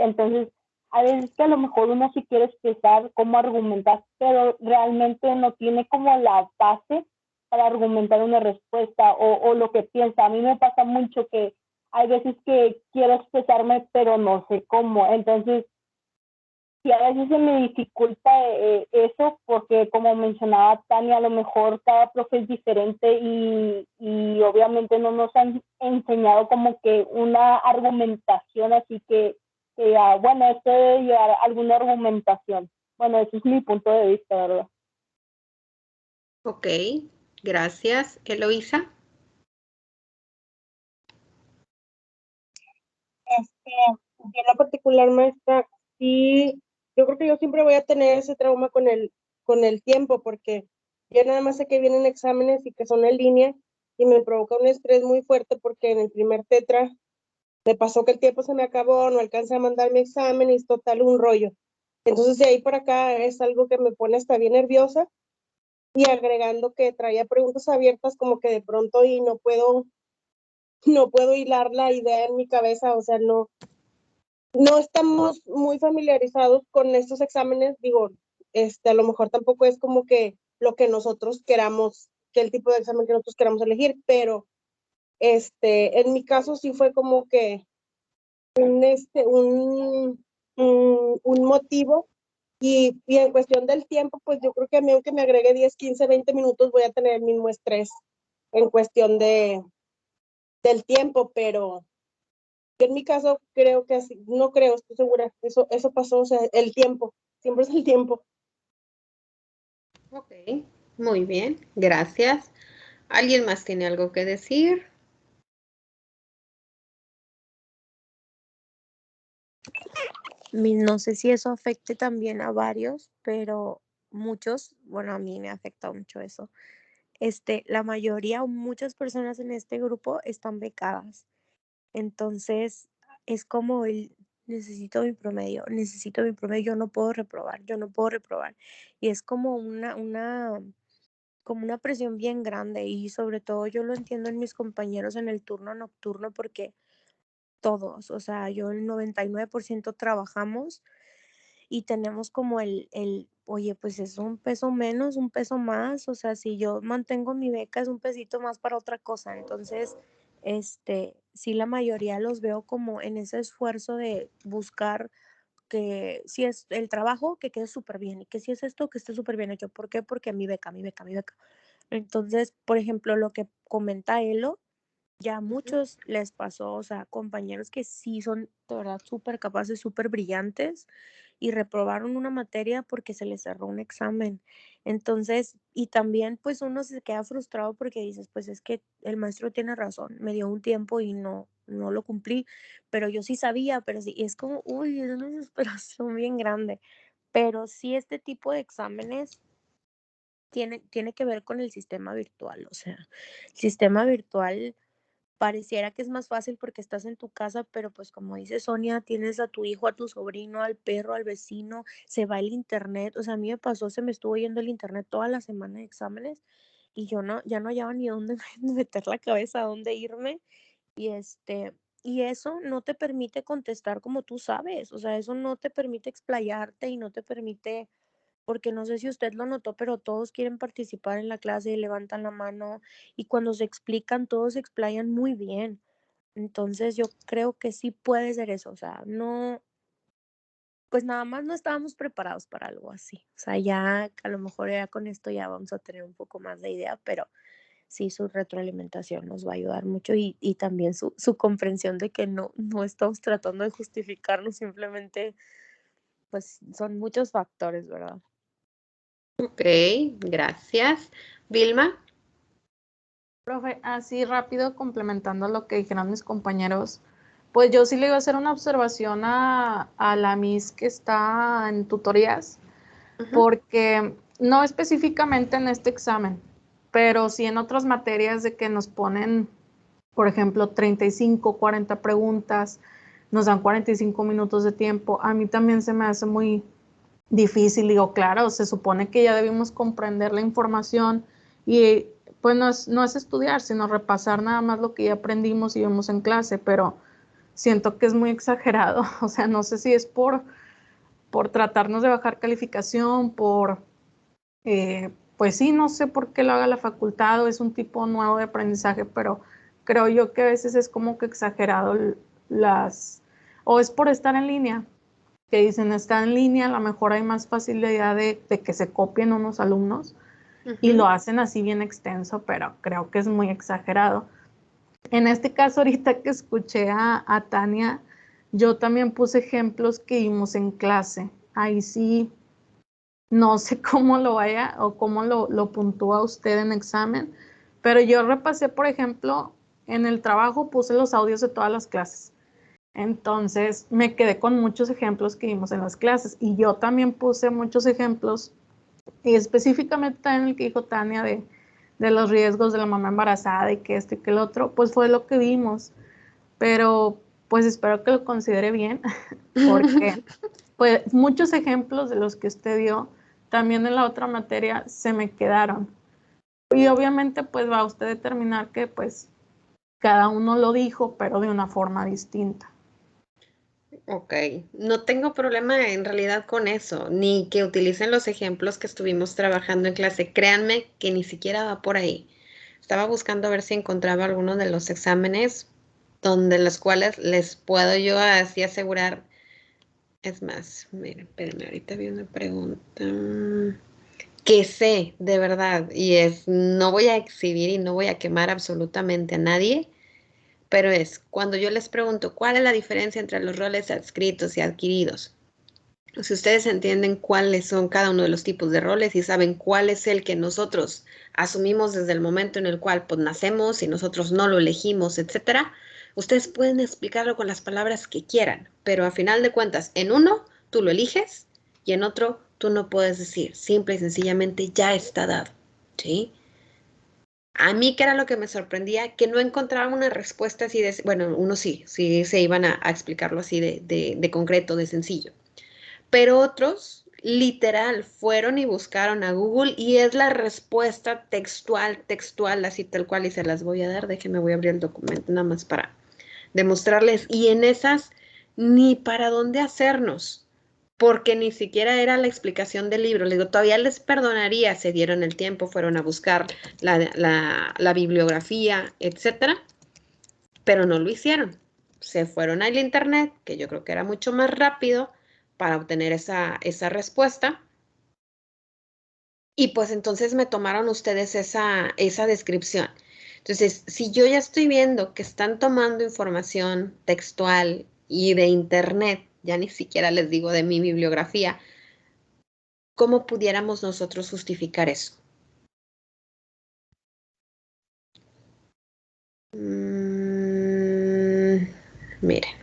entonces hay veces que a lo mejor uno sí quiere expresar cómo argumentar, pero realmente no tiene como la base para argumentar una respuesta o lo que piensa. A mí me pasa mucho que hay veces que quiero expresarme, pero no sé cómo. Entonces, sí, a veces se me dificulta eso porque, como mencionaba Tania, a lo mejor cada profe es diferente y obviamente no nos han enseñado como que una argumentación, así que bueno, esto debe llevar alguna argumentación. Bueno, ese es mi punto de vista, ¿verdad?
Ok, gracias. Eloísa.
Yo en lo particular, maestra, sí, yo creo que yo siempre voy a tener ese trauma con el tiempo, porque yo nada más sé que vienen exámenes y que son en línea, y me provoca un estrés muy fuerte porque en el primer tetra me pasó que el tiempo se me acabó, no alcancé a mandar mi examen y es total un rollo. Entonces de ahí para acá es algo que me pone hasta bien nerviosa, y agregando que traía preguntas abiertas como que de pronto y no puedo hilar la idea en mi cabeza, o sea, no estamos muy familiarizados con estos exámenes, digo, a lo mejor tampoco es como que lo que nosotros queramos, que el tipo de examen que nosotros queramos elegir, pero en mi caso sí fue como que un motivo, y en cuestión del tiempo, pues yo creo que a mí aunque me agregue 10, 15, 20 minutos voy a tener el mismo estrés en cuestión del tiempo, pero en mi caso creo que así, no creo, estoy segura, eso pasó, o sea, el tiempo, siempre es el tiempo.
Ok, muy bien, gracias. ¿Alguien más tiene algo que decir?
No sé si eso afecte también a varios, pero muchos, bueno, a mí me ha afectado mucho eso. La mayoría o muchas personas en este grupo están becadas. Entonces, es como necesito mi promedio, yo no puedo reprobar, yo no puedo reprobar. Y es como como una presión bien grande y sobre todo yo lo entiendo en mis compañeros en el turno nocturno porque todos, o sea, yo el 99% trabajamos y tenemos como oye, pues es un peso menos, un peso más, o sea, si yo mantengo mi beca es un pesito más para otra cosa. Entonces, sí, la mayoría los veo como en ese esfuerzo de buscar que si es el trabajo, que quede súper bien, y que si es esto, que esté súper bien hecho. ¿Por qué? Porque mi beca, mi beca, mi beca. Entonces, por ejemplo, lo que comenta Elo, ya a muchos les pasó, o sea, compañeros que sí son de verdad súper capaces, súper brillantes y reprobaron una materia porque se les cerró un examen. Entonces, y también pues uno se queda frustrado porque dices, pues es que el maestro tiene razón, me dio un tiempo y no lo cumplí, pero yo sí sabía, pero sí, y es como, uy, es una desesperación bien grande. Pero sí, este tipo de exámenes tiene que ver con el sistema virtual, o sea, el sistema virtual pareciera que es más fácil porque estás en tu casa, pero pues como dice Sonia, tienes a tu hijo, a tu sobrino, al perro, al vecino, se va el internet, o sea, a mí me pasó, se me estuvo yendo el internet toda la semana de exámenes y yo ya no hallaba ni dónde meter la cabeza, a dónde irme y y eso no te permite contestar como tú sabes, o sea, eso no te permite explayarte y no te permite, porque no sé si usted lo notó, pero todos quieren participar en la clase y levantan la mano y cuando se explican, todos se explayan muy bien. Entonces yo creo que sí puede ser eso, o sea, no, pues nada más no estábamos preparados para algo así. O sea, ya a lo mejor ya con esto ya vamos a tener un poco más de idea, pero sí su retroalimentación nos va a ayudar mucho y también su comprensión de que no estamos tratando de justificarnos, simplemente pues son muchos factores, ¿verdad?
Ok, gracias. Vilma.
Profe, así rápido, complementando lo que dijeron mis compañeros, pues yo sí le iba a hacer una observación a la Miss que está en tutorías, porque no específicamente en este examen, pero sí en otras materias de que nos ponen, por ejemplo, 35, 40 preguntas, nos dan 45 minutos de tiempo. A mí también se me hace muy difícil. Digo, claro, se supone que ya debimos comprender la información y pues no es estudiar, sino repasar nada más lo que ya aprendimos y vimos en clase, pero siento que es muy exagerado. O sea, no sé si es por por tratarnos de bajar calificación, por, pues sí, no sé por qué lo haga la facultad o es un tipo nuevo de aprendizaje, pero creo yo que a veces es como que exagerado o es por estar en línea, que dicen está en línea, a lo mejor hay más facilidad de que se copien unos alumnos y lo hacen así bien extenso, pero creo que es muy exagerado. En este caso, ahorita que escuché a Tania, yo también puse ejemplos que vimos en clase. Ahí sí, no sé cómo lo vaya o cómo lo puntúa usted en examen, pero yo repasé, por ejemplo, en el trabajo puse los audios de todas las clases. Entonces me quedé con muchos ejemplos que vimos en las clases y yo también puse muchos ejemplos y específicamente en el que dijo Tania de los riesgos de la mamá embarazada y que esto y que el otro, pues fue lo que vimos, pero pues espero que lo considere bien porque pues muchos ejemplos de los que usted dio también en la otra materia se me quedaron y obviamente pues va usted a determinar que pues cada uno lo dijo pero de una forma distinta.
Ok, no tengo problema en realidad con eso, ni que utilicen los ejemplos que estuvimos trabajando en clase. Créanme que ni siquiera va por ahí. Estaba buscando a ver si encontraba alguno de los exámenes donde los cuales les puedo yo así asegurar. Es más, miren, espérenme, ahorita vi una pregunta que sé de verdad y no voy a exhibir y no voy a quemar absolutamente a nadie. Pero es cuando yo les pregunto cuál es la diferencia entre los roles adscritos y adquiridos. Si ustedes entienden cuáles son cada uno de los tipos de roles y saben cuál es el que nosotros asumimos desde el momento en el cual pues, nacemos y nosotros no lo elegimos, etcétera, ustedes pueden explicarlo con las palabras que quieran, pero a final de cuentas, en uno tú lo eliges y en otro tú no puedes decir, simple y sencillamente ya está dado, ¿sí? A mí, que era lo que me sorprendía, que no encontraba una respuesta así de, bueno, unos sí se iban a explicarlo así de concreto, de sencillo. Pero otros, literal, fueron y buscaron a Google y es la respuesta textual, así tal cual, y se las voy a dar. Déjenme, voy a abrir el documento nada más para demostrarles. Y en esas, ni para dónde hacernos, porque ni siquiera era la explicación del libro. Le digo, todavía les perdonaría, se dieron el tiempo, fueron a buscar la bibliografía, etcétera, pero no lo hicieron. Se fueron al internet, que yo creo que era mucho más rápido para obtener esa respuesta. Y pues entonces me tomaron ustedes esa descripción. Entonces, si yo ya estoy viendo que están tomando información textual y de internet, ya ni siquiera les digo de mi bibliografía, ¿cómo pudiéramos nosotros justificar eso? Miren,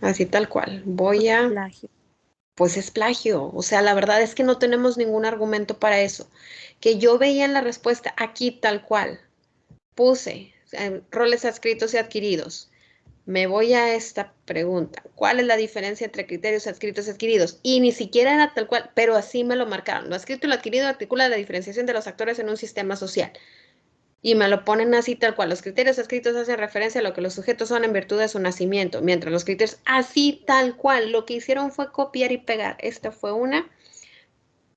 así tal cual.
Plagio.
Pues es plagio. O sea, la verdad es que no tenemos ningún argumento para eso. Que yo veía en la respuesta aquí tal cual. Puse roles adscritos y adquiridos. Me voy a esta pregunta. ¿Cuál es la diferencia entre criterios adscritos y adquiridos? Y ni siquiera era tal cual, pero así me lo marcaron. Lo adscrito y lo adquirido articula la diferenciación de los actores en un sistema social. Y me lo ponen así tal cual. Los criterios adscritos hacen referencia a lo que los sujetos son en virtud de su nacimiento, mientras los criterios así tal cual. Lo que hicieron fue copiar y pegar. Esta fue una.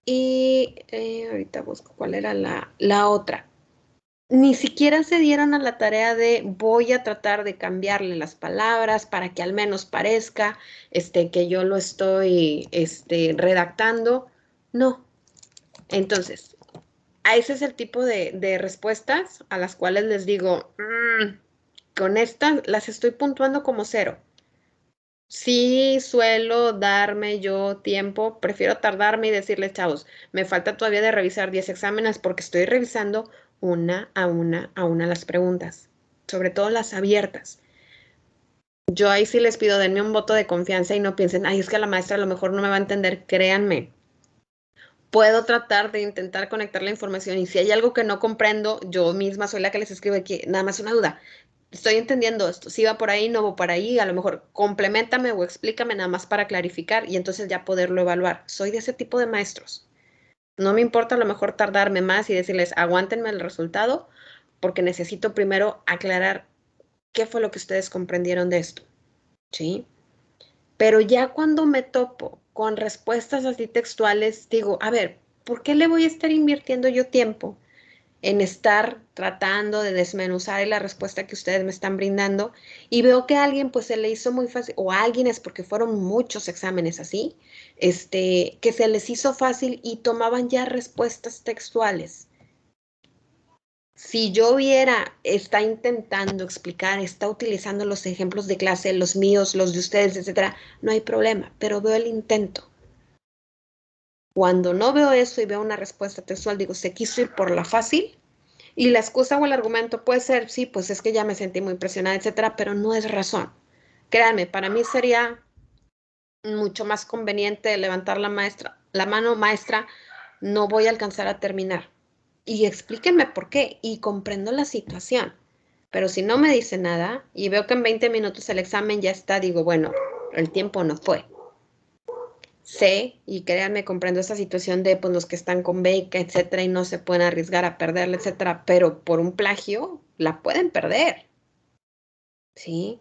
Y ahorita busco cuál era la otra. Ni siquiera se dieron a la tarea de voy a tratar de cambiarle las palabras para que al menos parezca que yo lo estoy redactando. No. Entonces, a ese es el tipo de respuestas a las cuales les digo, con estas las estoy puntuando como 0. Sí suelo darme yo tiempo, prefiero tardarme y decirles, chavos, me falta todavía de revisar 10 exámenes porque estoy revisando una a una las preguntas, sobre todo las abiertas. Yo ahí sí les pido, denme un voto de confianza y no piensen, ay, es que la maestra a lo mejor no me va a entender, créanme. Puedo tratar de intentar conectar la información y si hay algo que no comprendo, yo misma soy la que les escribo aquí, nada más una duda. Estoy entendiendo esto, si va por ahí, no va por ahí, a lo mejor compleméntame o explícame nada más para clarificar y entonces ya poderlo evaluar. Soy de ese tipo de maestros. No me importa a lo mejor tardarme más y decirles, aguántenme el resultado porque necesito primero aclarar qué fue lo que ustedes comprendieron de esto. ¿Sí? Pero ya cuando me topo con respuestas así textuales, digo, a ver, ¿por qué le voy a estar invirtiendo yo tiempo en estar tratando de desmenuzar la respuesta que ustedes me están brindando? Y veo que a alguien pues se le hizo muy fácil, o a alguien es porque fueron muchos exámenes así, que se les hizo fácil y tomaban ya respuestas textuales. Si yo está intentando explicar, está utilizando los ejemplos de clase, los míos, los de ustedes, etcétera, no hay problema, pero veo el intento. Cuando no veo eso y veo una respuesta textual, digo, se quiso ir por la fácil, y la excusa o el argumento puede ser, sí, pues es que ya me sentí muy presionada, etcétera, pero no es razón. Créanme, para mí sería mucho más conveniente levantar la mano, maestra, no voy a alcanzar a terminar. Y explíquenme por qué, y comprendo la situación. Pero si no me dice nada y veo que en 20 minutos el examen ya está, digo, bueno, el tiempo no fue. Sé, y créanme, comprendo esa situación de pues, los que están con beca, etcétera, y no se pueden arriesgar a perderla, etcétera, pero por un plagio la pueden perder. ¿Sí?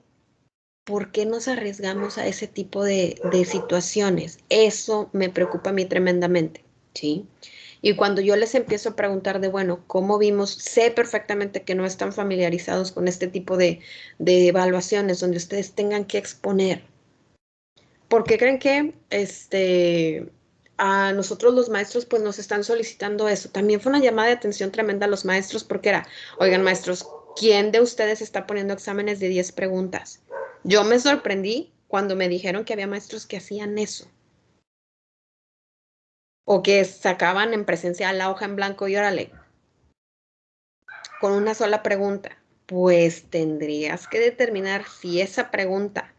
¿Por qué nos arriesgamos a ese tipo de situaciones? Eso me preocupa a mí tremendamente. ¿Sí? Y cuando yo les empiezo a preguntar de, bueno, ¿cómo vimos? Sé perfectamente que no están familiarizados con este tipo de evaluaciones donde ustedes tengan que exponer. ¿Por qué creen que a nosotros los maestros pues nos están solicitando eso? También fue una llamada de atención tremenda a los maestros porque era, oigan maestros, ¿quién de ustedes está poniendo exámenes de 10 preguntas? Yo me sorprendí cuando me dijeron que había maestros que hacían eso. O que sacaban en presencial la hoja en blanco y órale, con una sola pregunta. Pues tendrías que determinar si esa pregunta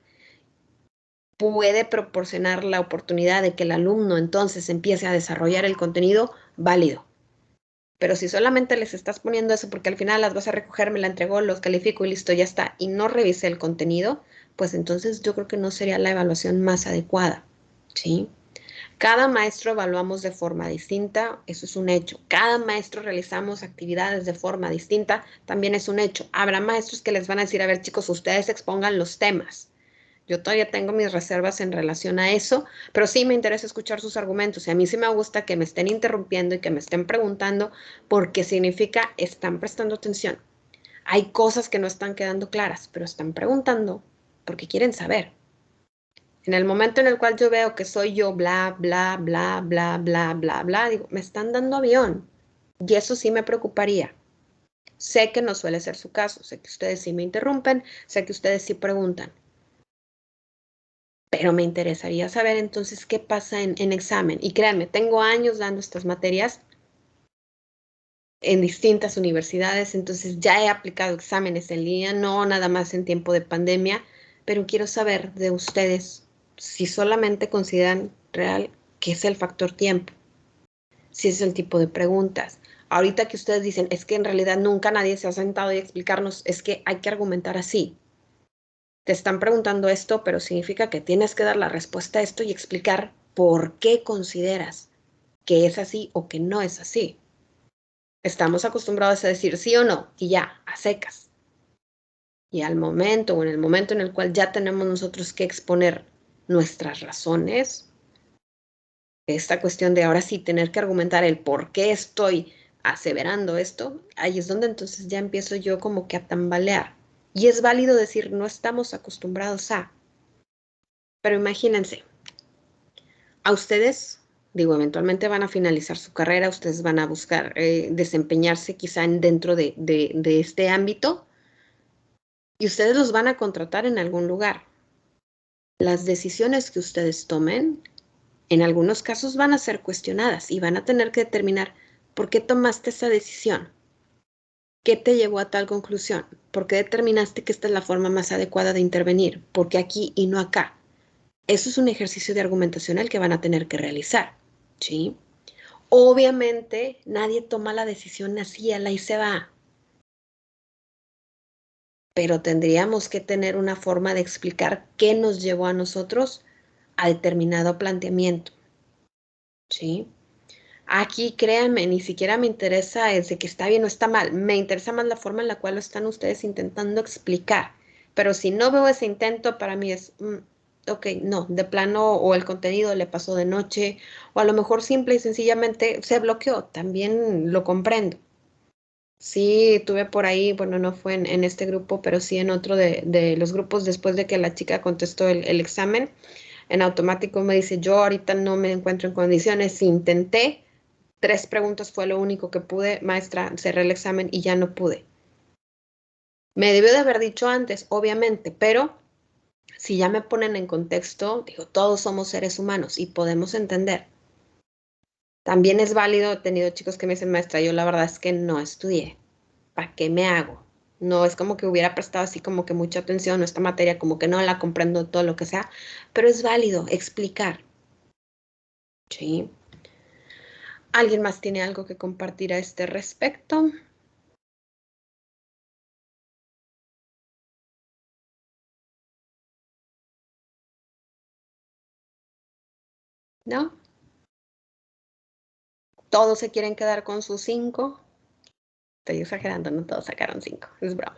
puede proporcionar la oportunidad de que el alumno entonces empiece a desarrollar el contenido válido. Pero si solamente les estás poniendo eso porque al final las vas a recoger, me la entregó, los califico y listo, ya está, y no revisé el contenido, pues entonces yo creo que no sería la evaluación más adecuada, ¿sí? Cada maestro evaluamos de forma distinta, eso es un hecho. Cada maestro realizamos actividades de forma distinta, también es un hecho. Habrá maestros que les van a decir, a ver chicos, ustedes expongan los temas. Yo todavía tengo mis reservas en relación a eso, pero sí me interesa escuchar sus argumentos. Y a mí sí me gusta que me estén interrumpiendo y que me estén preguntando porque significa están prestando atención. Hay cosas que no están quedando claras, pero están preguntando porque quieren saber. En el momento en el cual yo veo que soy yo, bla, bla, bla, bla, bla, bla, bla, digo, me están dando avión. Y eso sí me preocuparía. Sé que no suele ser su caso, sé que ustedes sí me interrumpen, sé que ustedes sí preguntan. Pero me interesaría saber entonces qué pasa en examen. Y créanme, tengo años dando estas materias en distintas universidades, entonces ya he aplicado exámenes en línea, no nada más en tiempo de pandemia, pero quiero saber de ustedes si solamente consideran real que es el factor tiempo, si es el tipo de preguntas. Ahorita que ustedes dicen, es que en realidad nunca nadie se ha sentado y explicarnos, es que hay que argumentar así. Te están preguntando esto, pero significa que tienes que dar la respuesta a esto y explicar por qué consideras que es así o que no es así. Estamos acostumbrados a decir sí o no y ya, a secas. Y al momento o en el momento en el cual ya tenemos nosotros que exponer nuestras razones, esta cuestión de ahora sí tener que argumentar el por qué estoy aseverando esto, ahí es donde entonces ya empiezo yo como que a tambalear. Y es válido decir, no estamos acostumbrados a. Pero imagínense, a ustedes, digo, eventualmente van a finalizar su carrera, ustedes van a buscar desempeñarse quizá dentro de este ámbito y ustedes los van a contratar en algún lugar. Las decisiones que ustedes tomen, en algunos casos van a ser cuestionadas y van a tener que determinar por qué tomaste esa decisión, qué te llevó a tal conclusión, por qué determinaste que esta es la forma más adecuada de intervenir, por qué aquí y no acá. Eso es un ejercicio de argumentación el que van a tener que realizar, ¿sí? Obviamente, nadie toma la decisión así, a la y se va. Pero tendríamos que tener una forma de explicar qué nos llevó a nosotros a determinado planteamiento, ¿sí? Aquí, créanme, ni siquiera me interesa de que está bien o está mal. Me interesa más la forma en la cual lo están ustedes intentando explicar. Pero si no veo ese intento, para mí es, ok, no, de plano o el contenido le pasó de noche o a lo mejor simple y sencillamente se bloqueó, también lo comprendo. Sí, tuve por ahí, bueno, no fue en este grupo, pero sí en otro de los grupos después de que la chica contestó el examen, en automático me dice, yo ahorita no me encuentro en condiciones, intenté, 3 preguntas fue lo único que pude, maestra, cerré el examen y ya no pude. Me debió de haber dicho antes, obviamente, pero si ya me ponen en contexto, digo, todos somos seres humanos y podemos entender. También es válido, he tenido chicos que me dicen, maestra, yo la verdad es que no estudié. ¿Para qué me hago? No es como que hubiera prestado así como que mucha atención a esta materia, como que no la comprendo todo lo que sea, pero es válido explicar. ¿Sí? ¿Alguien más tiene algo que compartir a este respecto? ¿No? ¿Todos se quieren quedar con sus 5? Estoy exagerando, no todos sacaron 5, es broma.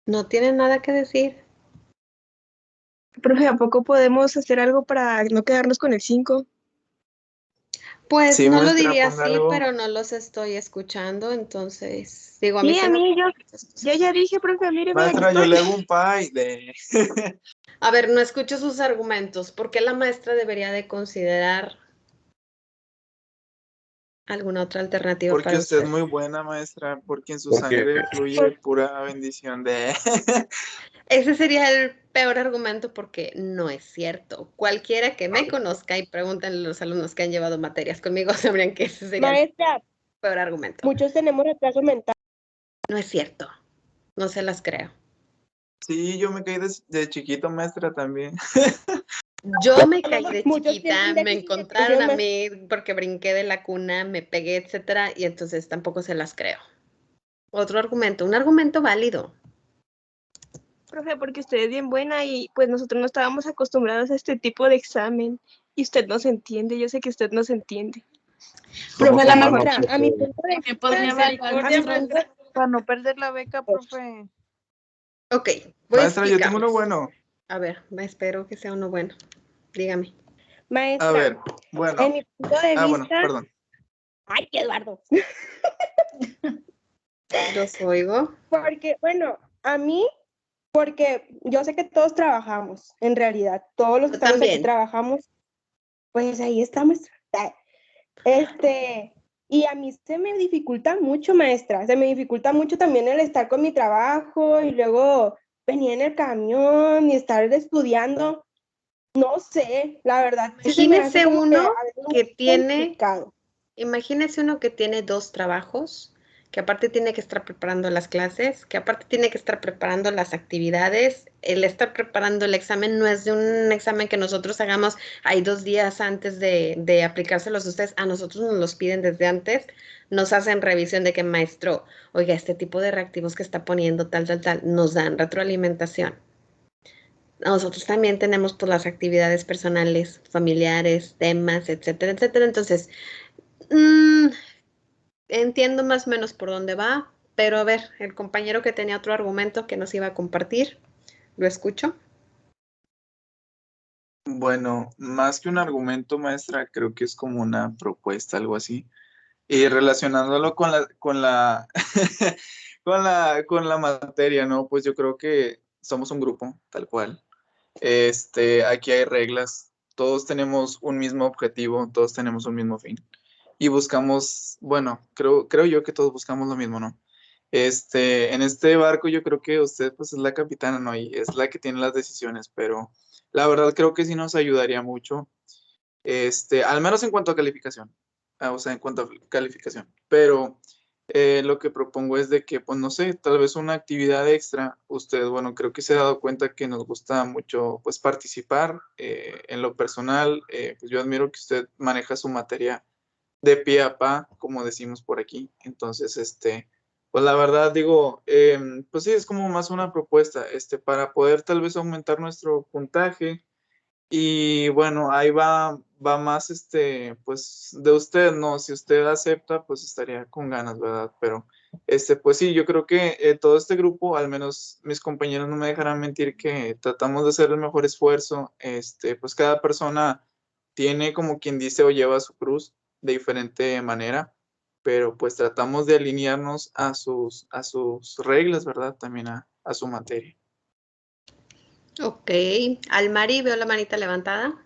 ¿No tienen nada que decir?
Profe, ¿a poco podemos hacer algo para no quedarnos con el 5?
Pues
Sí,
no lo
maestra,
diría
ponga
así,
algo.
pero no los estoy escuchando, entonces digo, a mí
Sí,
se
a
me
mí
ocurren muchas
yo
cosas.
ya dije, profe, mire, aquí
Maestra, yo
estoy.
le hago un pie de...
A ver, no escucho sus argumentos. ¿Por qué la maestra debería de considerar alguna otra alternativa
Porque
para
usted es
usted?
muy buena, maestra, porque en su
Porque
sangre fluye pura bendición de...
Ese sería el peor argumento porque no es cierto. Cualquiera que me conozca y pregúntenle a los alumnos que han llevado materias conmigo sabrán que ese sería el
Maestra,
peor argumento.
muchos tenemos retraso mental.
No es cierto. No se las creo.
Sí, yo me caí de chiquito, maestra, también.
Yo me caí de
Muchos
chiquita,
tienen
me
déficit de
encontraron
atención,
a
maestra.
mí porque brinqué de la cuna, me pegué, etcétera, y entonces tampoco se las creo. Otro argumento, un argumento válido.
Profe, porque usted es bien buena y pues nosotros no estábamos acostumbrados a este tipo de examen y usted nos entiende, yo sé que usted nos entiende.
somos
Profe, la
humanos,
maestra, a mi
profe.
punto de
¿Me
vista,
podría evaluar,
a mi
maestra,
punto
para no perder la beca, profe?
Ok, voy a
Maestra, yo tengo uno
explicarles.
bueno.
A ver, me espero que sea uno bueno. Dígame.
A
maestra,
ver, bueno.
en mi punto de
Bueno,
vista,
perdón.
ay, Eduardo,
Los oigo.
porque, bueno, a mí, porque yo sé que todos trabajamos, en realidad, todos los que
Yo
estamos aquí
también.
trabajamos, pues ahí estamos. Y a mí se me dificulta mucho, maestra, se me dificulta mucho también el estar con mi trabajo y luego venir en el camión y estar estudiando. No sé, la verdad, sí se me hace
Imagínese
como que
uno
a veces
que
muy
tiene,
complicado.
imagínese uno que tiene 2 trabajos, que aparte tiene que estar preparando las clases, que aparte tiene que estar preparando las actividades. El estar preparando el examen no es de un examen que nosotros hagamos ahí 2 días antes de aplicárselos a ustedes. A nosotros nos los piden desde antes, nos hacen revisión de que maestro, oiga, este tipo de reactivos que está poniendo, tal, tal, tal, nos dan retroalimentación. Nosotros también tenemos pues las actividades personales, familiares, temas, etcétera, etcétera. Entonces, mm, entiendo más o menos por dónde va, pero a ver, el compañero que tenía otro argumento que nos iba a compartir, ¿lo escucho?
Bueno, más que un argumento, maestra, creo que es como una propuesta, algo así. Y relacionándolo con la materia, ¿no? Pues yo creo que somos un grupo, tal cual. Aquí hay reglas, todos tenemos un mismo objetivo, todos tenemos un mismo fin. Y buscamos, bueno, creo yo que todos buscamos lo mismo, ¿no? En este barco yo creo que usted pues es la capitana, ¿no? Y es la que tiene las decisiones, pero la verdad creo que sí nos ayudaría mucho, al menos en cuanto a calificación, o sea, en cuanto a calificación. Pero lo que propongo es de que, pues no sé, tal vez una actividad extra, usted, bueno, creo que se ha dado cuenta que nos gusta mucho, pues participar en lo personal, pues yo admiro que usted maneja su materia de pie a pa, como decimos por aquí. Entonces, pues la verdad digo, pues sí, es como más una propuesta, para poder tal vez aumentar nuestro puntaje. Y bueno, ahí va más, pues de usted, ¿no? Si usted acepta, pues estaría con ganas, ¿verdad? Pero Pues sí, yo creo que todo este grupo, al menos mis compañeros no me dejarán mentir que tratamos de hacer el mejor esfuerzo. Pues cada persona tiene, como quien dice, o lleva su cruz de diferente manera, pero pues tratamos de alinearnos a sus reglas, ¿verdad? También a su materia.
Ok. Almari, veo la manita levantada.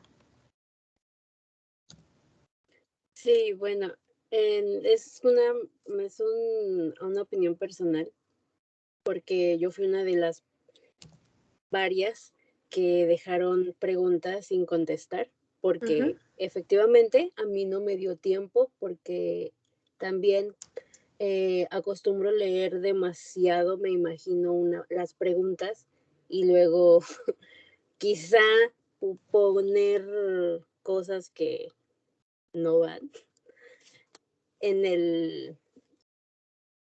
Sí, bueno, es una opinión personal, porque yo fui una de las varias que dejaron preguntas sin contestar, porque efectivamente a mí no me dio tiempo, porque también acostumbro leer demasiado, me imagino las preguntas y luego quizá poner cosas que no van en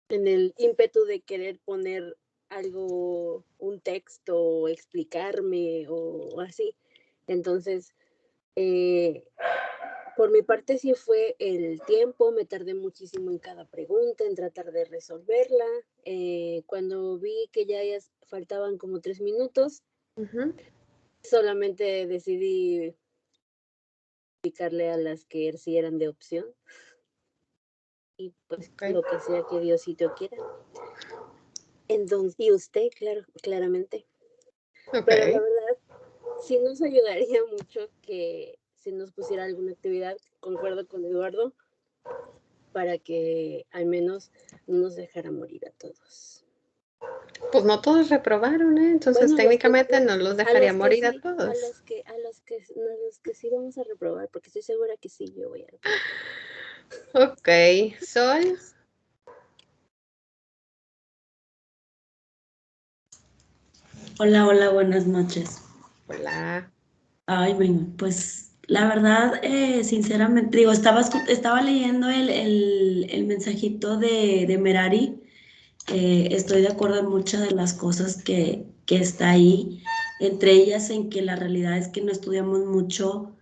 el ímpetu de querer poner algo, un texto, o explicarme o así. Entonces, por mi parte sí fue el tiempo, me tardé muchísimo en cada pregunta, en tratar de resolverla. Cuando vi que ya faltaban como 3 minutos, solamente decidí explicarle a las que sí eran de opción. Y pues lo que sea que Diosito quiera. Entonces, y usted, claramente. Pero la verdad, sí nos ayudaría mucho que si nos pusiera alguna actividad, concuerdo con Eduardo, para que al menos no nos dejara morir a todos.
Pues no todos reprobaron, ¿eh? Entonces
Bueno,
técnicamente no los dejaría morir a todos.
A los que sí vamos a reprobar, porque estoy segura que sí, yo voy a reprobar.
Ok, Sol.
Hola, hola, buenas noches.
Hola.
Ay, bueno, pues la verdad, sinceramente, digo, estaba leyendo el mensajito de Merari. Estoy de acuerdo en muchas de las cosas que está ahí, entre ellas en que la realidad es que no estudiamos mucho,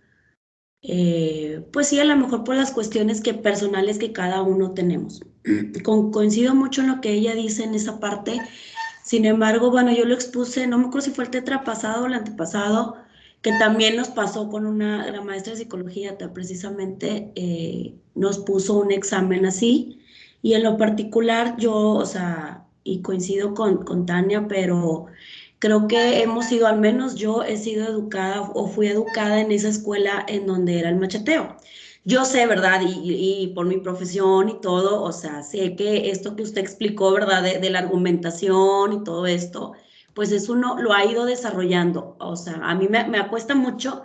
pues sí, a lo mejor por las cuestiones personales que cada uno tenemos. Coincido mucho en lo que ella dice en esa parte. Sin embargo, bueno, yo lo expuse, no me acuerdo si fue el tetrapasado o el antepasado, que también nos pasó con la maestra de psicología, precisamente nos puso un examen así, y en lo particular yo, o sea, y coincido con Tania, pero creo que hemos sido, al menos yo he sido educada o fui educada en esa escuela en donde era el macheteo. Yo sé, ¿verdad? Y por mi profesión y todo, o sea, sé que esto que usted explicó, ¿verdad? De la argumentación y todo esto, pues eso uno lo ha ido desarrollando. O sea, a mí me acuesta mucho,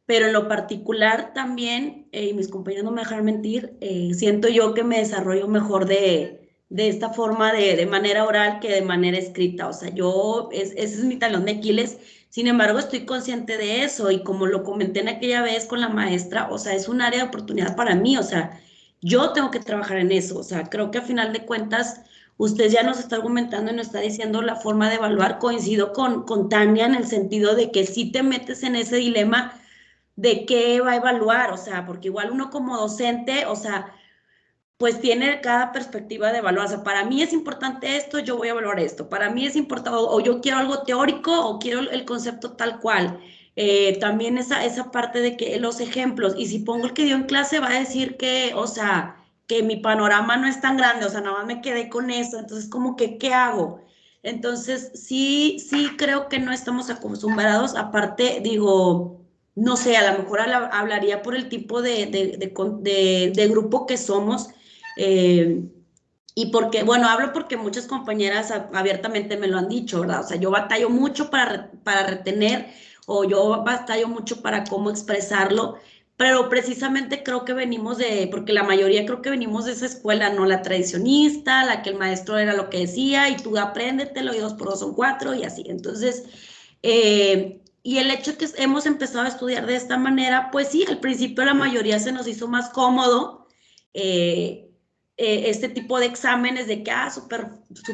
pero en lo particular también, y mis compañeros no me dejan mentir, siento yo que me desarrollo mejor de esta forma de manera oral que de manera escrita. O sea, ese es mi talón de Aquiles. Sin embargo, estoy consciente de eso y como lo comenté en aquella vez con la maestra, o sea, es un área de oportunidad para mí. O sea, yo tengo que trabajar en eso. O sea, creo que a final de cuentas, usted ya nos está argumentando y nos está diciendo la forma de evaluar. Coincido con Tania en el sentido de que si te metes en ese dilema de qué va a evaluar, o sea, porque igual uno como docente, o sea, pues tiene cada perspectiva de evaluar. O sea, para mí es importante esto, yo voy a evaluar esto. Para mí es importante, o yo quiero algo teórico, o quiero el concepto tal cual. También esa parte de que los ejemplos, y si pongo el que dio en clase, va a decir que, o sea, que mi panorama no es tan grande, o sea, nada más me quedé con eso. Entonces, como que, ¿qué hago? Entonces, sí creo que no estamos acostumbrados. Aparte, digo, no sé, a lo mejor hablaría por el tipo de grupo que somos. Y porque, bueno, hablo porque muchas compañeras abiertamente me lo han dicho, ¿verdad? O sea, yo batallo mucho para retener, o yo batallo mucho para cómo expresarlo, pero precisamente creo que venimos porque la mayoría creo que venimos de esa escuela, ¿no? La tradicionista, la que el maestro era lo que decía, y tú apréndetelo, y 2 por 2 son 4, y así. Entonces, y el hecho que hemos empezado a estudiar de esta manera, pues sí, al principio a la mayoría se nos hizo más cómodo este tipo de exámenes de que, súper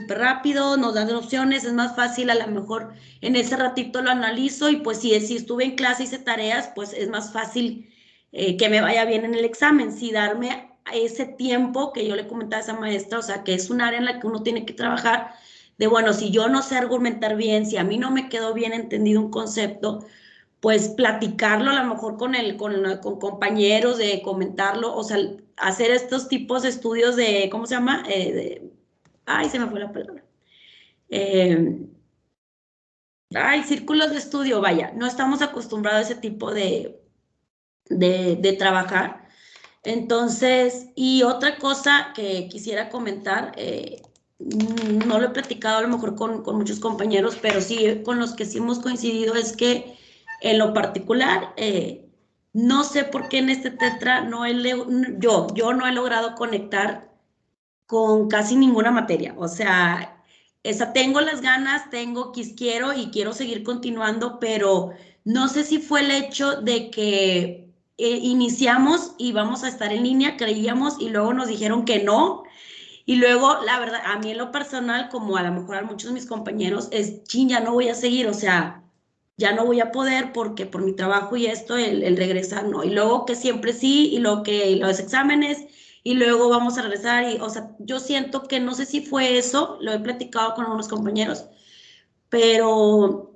rápido, nos dan opciones, es más fácil, a lo mejor en ese ratito lo analizo, y pues si estuve en clase, hice tareas, pues es más fácil que me vaya bien en el examen. Si darme ese tiempo que yo le comentaba a esa maestra, o sea, que es un área en la que uno tiene que trabajar, de bueno, si yo no sé argumentar bien, si a mí no me quedó bien entendido un concepto, pues platicarlo a lo mejor con compañeros, de comentarlo, o sea, hacer estos tipos de estudios de, ¿cómo se llama? Ay, se me fue la palabra. Círculos de estudio, vaya, no estamos acostumbrados a ese tipo de trabajar. Entonces, y otra cosa que quisiera comentar, no lo he platicado a lo mejor con muchos compañeros, pero sí con los que sí hemos coincidido, es que en lo particular, no sé por qué en este tetra yo no he logrado conectar con casi ninguna materia. O sea, tengo las ganas, quiero y quiero seguir continuando, pero no sé si fue el hecho de que iniciamos y vamos a estar en línea, creíamos, y luego nos dijeron que no. Y luego, la verdad, a mí en lo personal, como a lo mejor a muchos de mis compañeros, ya no voy a seguir, o sea, ya no voy a poder porque por mi trabajo y esto, el regresar no. Y luego que siempre sí, y luego que los exámenes, y luego vamos a regresar. Y, o sea, yo siento que no sé si fue eso, lo he platicado con algunos compañeros, pero,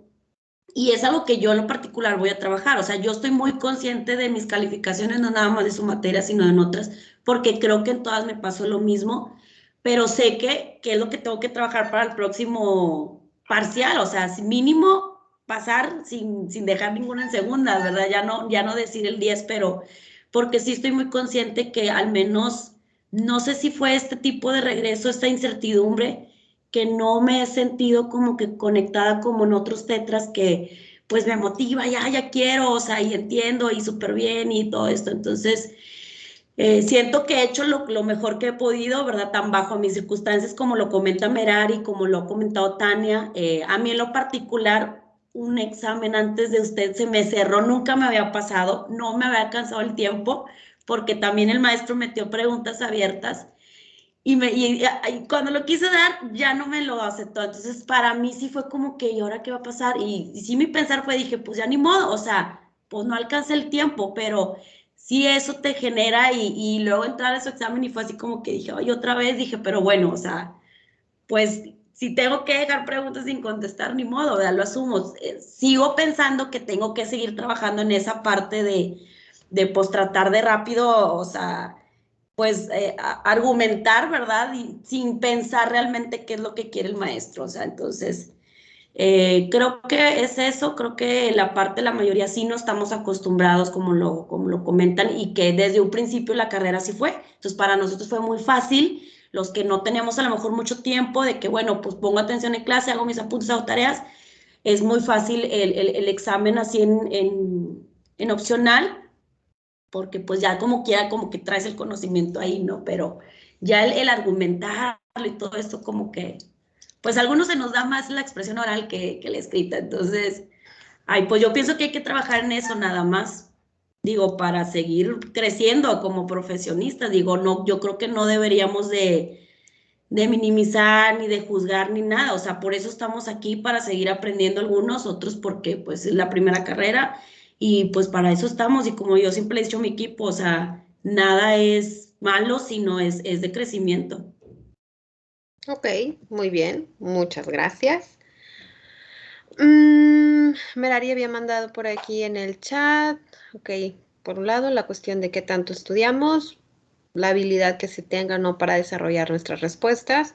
y es algo que yo en lo particular voy a trabajar. O sea, yo estoy muy consciente de mis calificaciones, no nada más de su materia, sino en otras, porque creo que en todas me pasó lo mismo, pero sé que es lo que tengo que trabajar para el próximo parcial. O sea, mínimo pasar sin dejar ninguna en segunda, ¿verdad? Ya no decir el 10, pero porque sí estoy muy consciente que al menos, no sé si fue este tipo de regreso, esta incertidumbre, que no me he sentido como que conectada como en otros tetras, que pues me motiva, ya quiero, o sea, y entiendo, y súper bien, y todo esto. Entonces, siento que he hecho lo mejor que he podido, ¿verdad? Tan bajo mis circunstancias como lo comenta Merari, como lo ha comentado Tania. A mí en lo particular, un examen antes de usted se me cerró, nunca me había pasado, no me había alcanzado el tiempo, porque también el maestro metió preguntas abiertas, y cuando lo quise dar, ya no me lo aceptó. Entonces, para mí sí fue como que, ¿y ahora qué va a pasar? Y sí, mi pensar fue, dije, pues ya ni modo, o sea, pues no alcancé el tiempo, pero sí eso te genera, y luego entrar a su examen y fue así como que dije, oye, otra vez, dije, pero bueno, o sea, pues si tengo que dejar preguntas sin contestar, ni modo, ¿verdad? Lo asumo. Sigo pensando que tengo que seguir trabajando en esa parte de pues tratar de rápido, o sea, pues argumentar, ¿verdad? Y sin pensar realmente qué es lo que quiere el maestro. O sea, entonces, creo que es eso. Creo que la mayoría sí no estamos acostumbrados, como lo comentan, y que desde un principio la carrera sí fue. Entonces, para nosotros fue muy fácil, los que no teníamos a lo mejor mucho tiempo, de que, bueno, pues pongo atención en clase, hago mis apuntes, hago tareas. Es muy fácil el examen así en opcional, porque pues ya como quiera, como que traes el conocimiento ahí, ¿no? Pero ya el argumentarlo y todo esto, como que, pues a algunos se nos da más la expresión oral que la escrita. Entonces, pues yo pienso que hay que trabajar en eso nada más, digo, para seguir creciendo como profesionistas. Digo, no, yo creo que no deberíamos de minimizar ni de juzgar ni nada. O sea, por eso estamos aquí, para seguir aprendiendo algunos, otros porque pues es la primera carrera, y pues para eso estamos. Y como yo siempre le he dicho a mi equipo, o sea, nada es malo, sino es de crecimiento.
Ok, muy bien, muchas gracias. Merari había mandado por aquí en el chat, ok, por un lado la cuestión de qué tanto estudiamos, la habilidad que se tenga o no para desarrollar nuestras respuestas.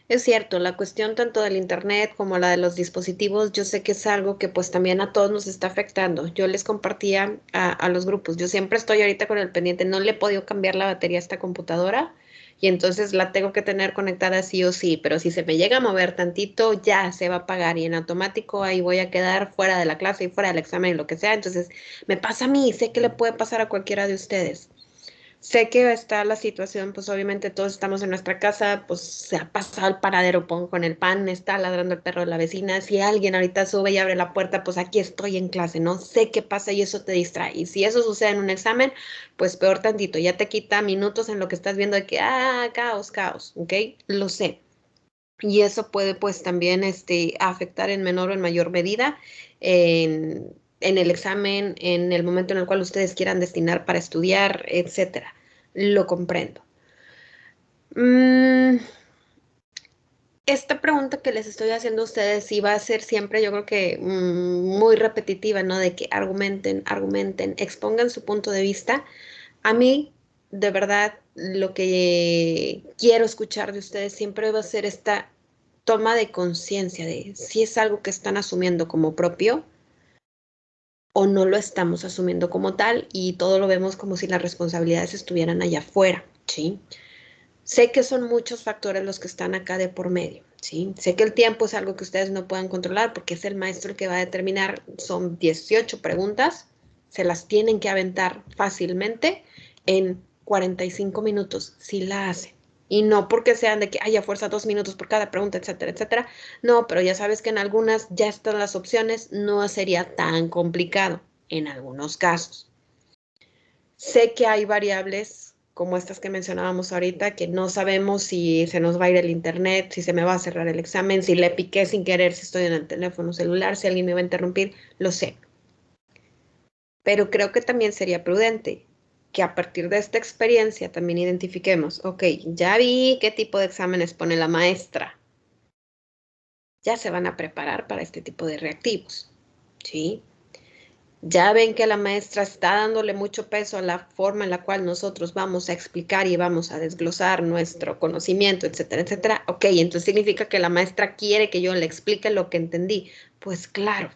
Es cierto, la cuestión tanto del internet como la de los dispositivos, yo sé que es algo que pues también a todos nos está afectando. Yo les compartía a los grupos, yo siempre estoy ahorita con el pendiente, no le he podido cambiar la batería a esta computadora y entonces la tengo que tener conectada sí o sí, pero si se me llega a mover tantito, ya se va a apagar y en automático ahí voy a quedar fuera de la clase y fuera del examen y lo que sea. Entonces me pasa a mí, sé que le puede pasar a cualquiera de ustedes. Sé que está la situación, pues obviamente todos estamos en nuestra casa, pues se ha pasado el paradero con el pan, está ladrando el perro de la vecina. Si alguien ahorita sube y abre la puerta, pues aquí estoy en clase, ¿no? Sé qué pasa y eso te distrae. Y si eso sucede en un examen, pues peor tantito, ya te quita minutos en lo que estás viendo de que, caos, ¿ok? Lo sé. Y eso puede pues también afectar en menor o en mayor medida en el examen, en el momento en el cual ustedes quieran destinar para estudiar, etcétera. lo comprendo. Esta pregunta que les estoy haciendo a ustedes sí va a ser siempre, yo creo que muy repetitiva, ¿no? De que argumenten, expongan su punto de vista. A mí, de verdad, lo que quiero escuchar de ustedes siempre va a ser esta toma de conciencia de si es algo que están asumiendo como propio o no lo estamos asumiendo como tal y todo lo vemos como si las responsabilidades estuvieran allá afuera, ¿sí? Sé que son muchos factores los que están acá de por medio, ¿sí? Sé que el tiempo es algo que ustedes no puedan controlar porque es el maestro el que va a determinar, son 18 preguntas, se las tienen que aventar fácilmente en 45 minutos, si la hacen. Y no porque sean de que haya fuerza 2 minutos por cada pregunta, etcétera, etcétera. No, pero ya sabes que en algunas ya están las opciones, no sería tan complicado en algunos casos. Sé que hay variables como estas que mencionábamos ahorita, que no sabemos si se nos va a ir el internet, si se me va a cerrar el examen, si le piqué sin querer, si estoy en el teléfono celular, si alguien me va a interrumpir, lo sé. Pero creo que también sería prudente que a partir de esta experiencia también identifiquemos, ok, ya vi qué tipo de exámenes pone la maestra. Ya se van a preparar para este tipo de reactivos, ¿sí? Ya ven que la maestra está dándole mucho peso a la forma en la cual nosotros vamos a explicar y vamos a desglosar nuestro conocimiento, etcétera, etcétera. Ok, entonces significa que la maestra quiere que yo le explique lo que entendí. Pues claro,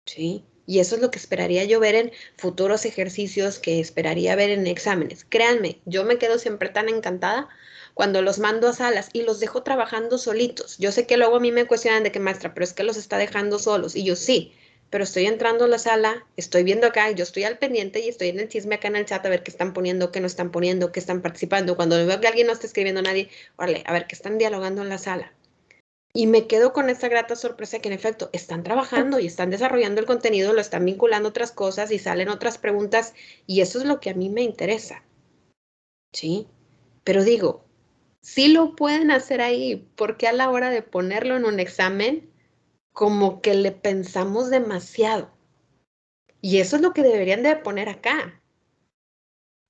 ¿sí? Y eso es lo que esperaría yo ver en futuros ejercicios, que esperaría ver en exámenes. Créanme, yo me quedo siempre tan encantada cuando los mando a salas y los dejo trabajando solitos. Yo sé que luego a mí me cuestionan de que maestra, pero es que los está dejando solos. Y yo sí, pero estoy entrando a la sala, estoy viendo acá, yo estoy al pendiente y estoy en el chisme acá en el chat a ver qué están poniendo, qué no están poniendo, qué están participando. Cuando veo que alguien no está escribiendo a nadie, órale, a ver qué están dialogando en la sala. Y me quedo con esta grata sorpresa que en efecto están trabajando y están desarrollando el contenido, lo están vinculando a otras cosas y salen otras preguntas y eso es lo que a mí me interesa. ¿Sí? Pero digo, sí lo pueden hacer ahí, porque a la hora de ponerlo en un examen, como que le pensamos demasiado. Y eso es lo que deberían de poner acá.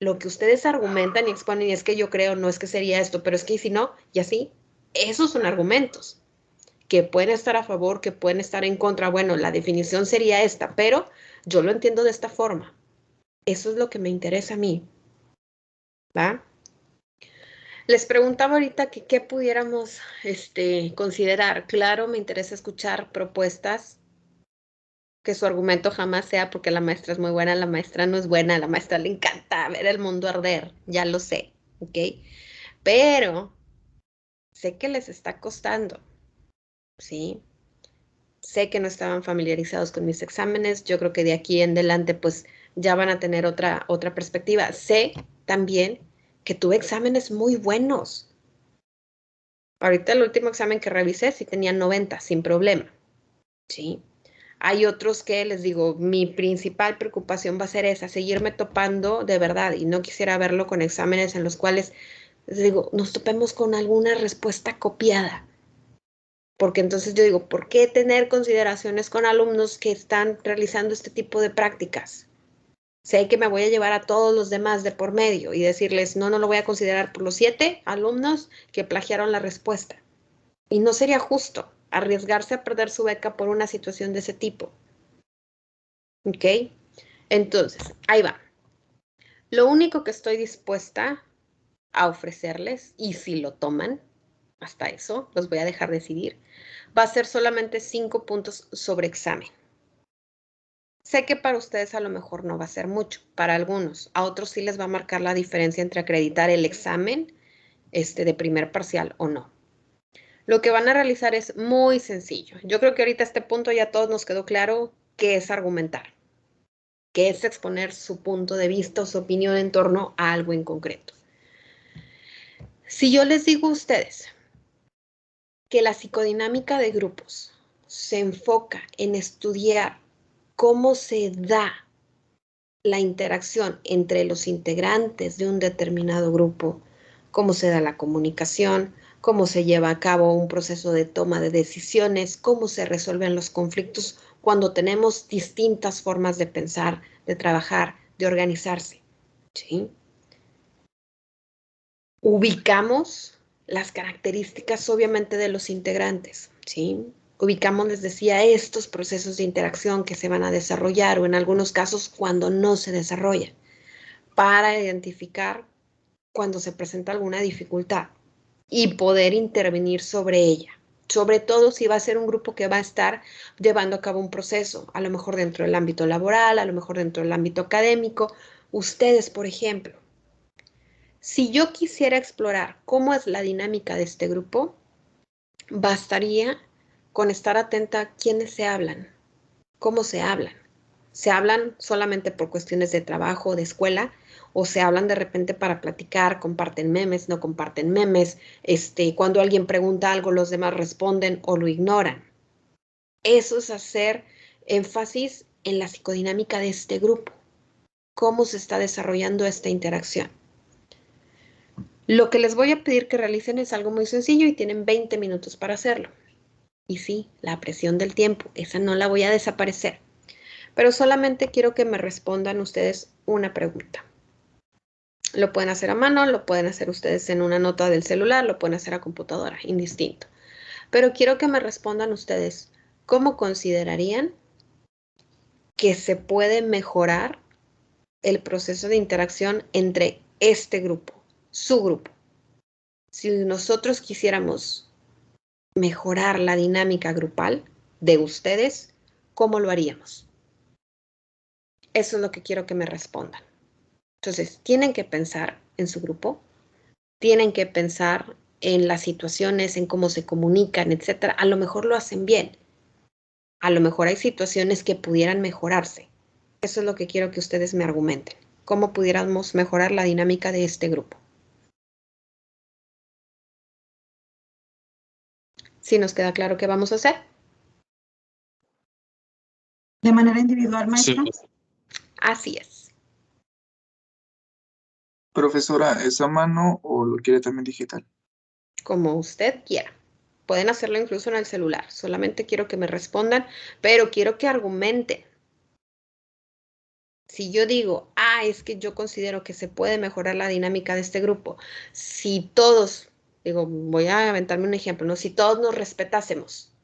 Lo que ustedes argumentan y exponen, y es que yo creo, no es que sería esto, pero es que si no, y así, esos son argumentos que pueden estar a favor, que pueden estar en contra. Bueno, la definición sería esta, pero yo lo entiendo de esta forma. Eso es lo que me interesa a mí, ¿va? Les preguntaba ahorita que qué pudiéramos considerar. Claro, me interesa escuchar propuestas, que su argumento jamás sea porque la maestra es muy buena, la maestra no es buena, a la maestra le encanta ver el mundo arder, ya lo sé, ¿ok? Pero sé que les está costando, ¿sí? Sé que no estaban familiarizados con mis exámenes. Yo creo que de aquí en adelante, pues ya van a tener otra perspectiva. Sé también que tuve exámenes muy buenos. Ahorita el último examen que revisé sí tenía 90, sin problema. Sí. Hay otros que les digo, mi principal preocupación va a ser esa, seguirme topando de verdad, y no quisiera verlo con exámenes en los cuales, les digo, nos topemos con alguna respuesta copiada. Porque entonces yo digo, ¿por qué tener consideraciones con alumnos que están realizando este tipo de prácticas? Sé que me voy a llevar a todos los demás de por medio y decirles, no, no lo voy a considerar por los 7 alumnos que plagiaron la respuesta. Y no sería justo arriesgarse a perder su beca por una situación de ese tipo. ¿Ok? Entonces, ahí va. Lo único que estoy dispuesta a ofrecerles, y si lo toman, hasta eso, los voy a dejar decidir, va a ser solamente 5 puntos sobre examen. Sé que para ustedes a lo mejor no va a ser mucho, para algunos, a otros sí les va a marcar la diferencia entre acreditar el examen de primer parcial o no. Lo que van a realizar es muy sencillo. Yo creo que ahorita a este punto ya a todos nos quedó claro qué es argumentar, qué es exponer su punto de vista o su opinión en torno a algo en concreto. Si yo les digo a ustedes que la psicodinámica de grupos se enfoca en estudiar cómo se da la interacción entre los integrantes de un determinado grupo, cómo se da la comunicación, cómo se lleva a cabo un proceso de toma de decisiones, cómo se resuelven los conflictos cuando tenemos distintas formas de pensar, de trabajar, de organizarse, ¿sí? ubicamos las características obviamente de los integrantes, ¿sí? Ubicamos, les decía, estos procesos de interacción que se van a desarrollar o en algunos casos cuando no se desarrollan, para identificar cuando se presenta alguna dificultad y poder intervenir sobre ella. Sobre todo si va a ser un grupo que va a estar llevando a cabo un proceso, a lo mejor dentro del ámbito laboral, a lo mejor dentro del ámbito académico. Ustedes, por ejemplo, si yo quisiera explorar cómo es la dinámica de este grupo, bastaría con estar atenta a quiénes se hablan, cómo se hablan. ¿Se hablan solamente por cuestiones de trabajo o de escuela? ¿O se hablan de repente para platicar, comparten memes, no comparten memes? Cuando alguien pregunta algo, los demás responden o lo ignoran. Eso es hacer énfasis en la psicodinámica de este grupo. ¿Cómo se está desarrollando esta interacción? Lo que les voy a pedir que realicen es algo muy sencillo y tienen 20 minutos para hacerlo. Y sí, la presión del tiempo, esa no la voy a desaparecer. Pero solamente quiero que me respondan ustedes una pregunta. Lo pueden hacer a mano, lo pueden hacer ustedes en una nota del celular, lo pueden hacer a computadora, indistinto. Pero quiero que me respondan ustedes, ¿cómo considerarían que se puede mejorar el proceso de interacción entre este grupo, su grupo? Si nosotros quisiéramos mejorar la dinámica grupal de ustedes, ¿cómo lo haríamos? Eso es lo que quiero que me respondan. Entonces, tienen que pensar en su grupo, tienen que pensar en las situaciones, en cómo se comunican, etcétera. A lo mejor lo hacen bien. A lo mejor hay situaciones que pudieran mejorarse. Eso es lo que quiero que ustedes me argumenten. ¿Cómo pudiéramos mejorar la dinámica de este grupo? ¿Sí nos queda claro qué vamos a hacer?
¿De manera individual, maestra?
Sí.
Así es.
Profesora, ¿es a mano o lo quiere también digital?
Como usted quiera. Pueden hacerlo incluso en el celular. Solamente quiero que me respondan, pero quiero que argumenten. Si yo digo, es que yo considero que se puede mejorar la dinámica de este grupo, si todos, digo, voy a aventarme un ejemplo, ¿no? Si todos nos respetásemos,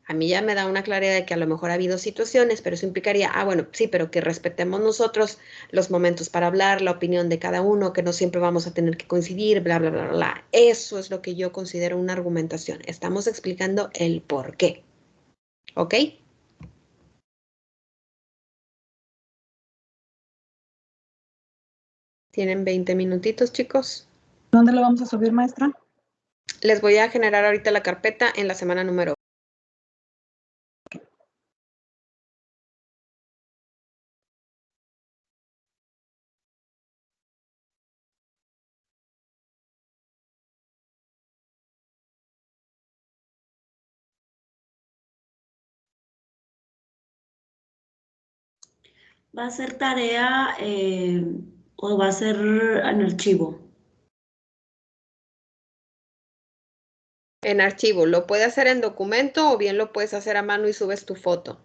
a mí ya me da una claridad de que a lo mejor ha habido situaciones, pero eso implicaría, bueno, sí, pero que respetemos nosotros los momentos para hablar, la opinión de cada uno, que no siempre vamos a tener que coincidir, bla, bla, bla, bla. Eso es lo que yo considero una argumentación. Estamos explicando el por qué. ¿Ok? Tienen 20 minutitos, chicos.
¿Dónde lo vamos a subir, maestra?
Les voy a generar ahorita la carpeta en la semana número.
¿Va a ser tarea o va a ser en archivo?
En archivo, lo puedes hacer en documento o bien lo puedes hacer a mano y subes tu foto.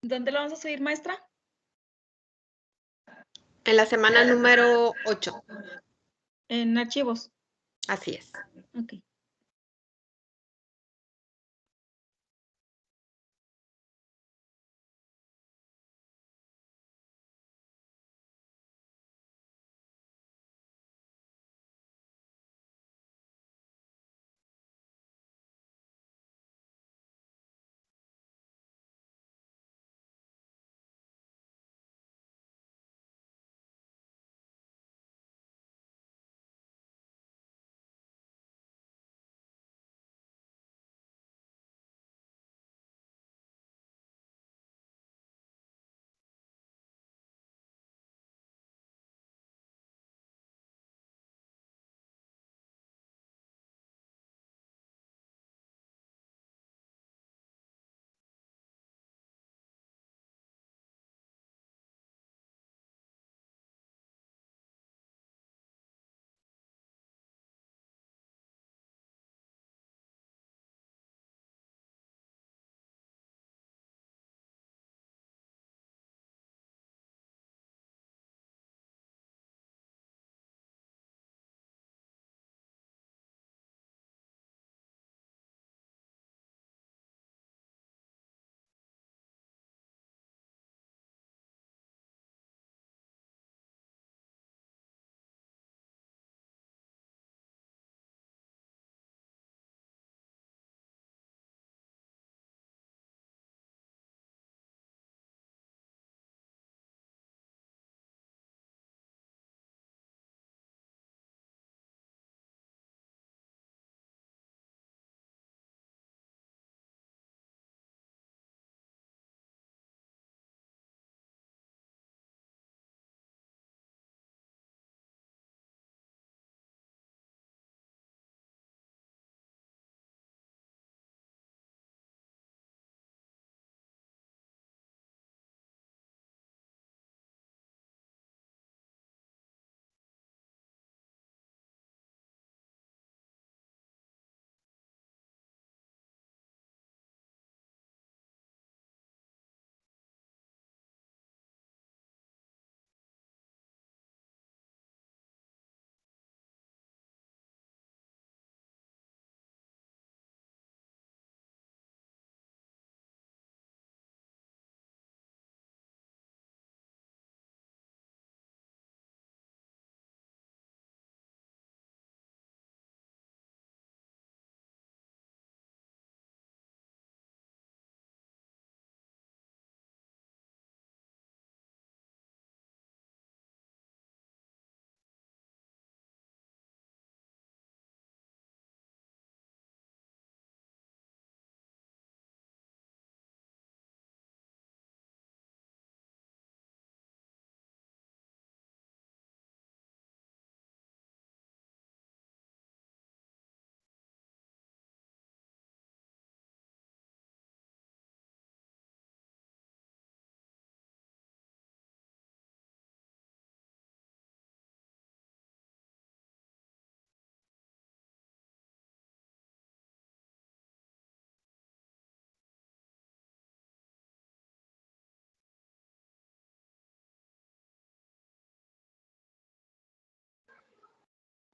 ¿Dónde lo vamos a subir, maestra?
En la semana número 8.
En archivos.
Así es.
Ok.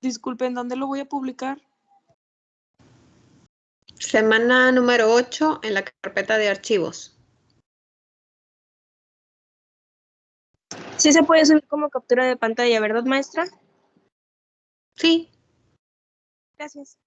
Disculpen, ¿dónde lo voy a publicar?
Semana número 8 en la carpeta de archivos.
Sí se puede subir como captura de pantalla, ¿verdad, maestra?
Sí.
Gracias.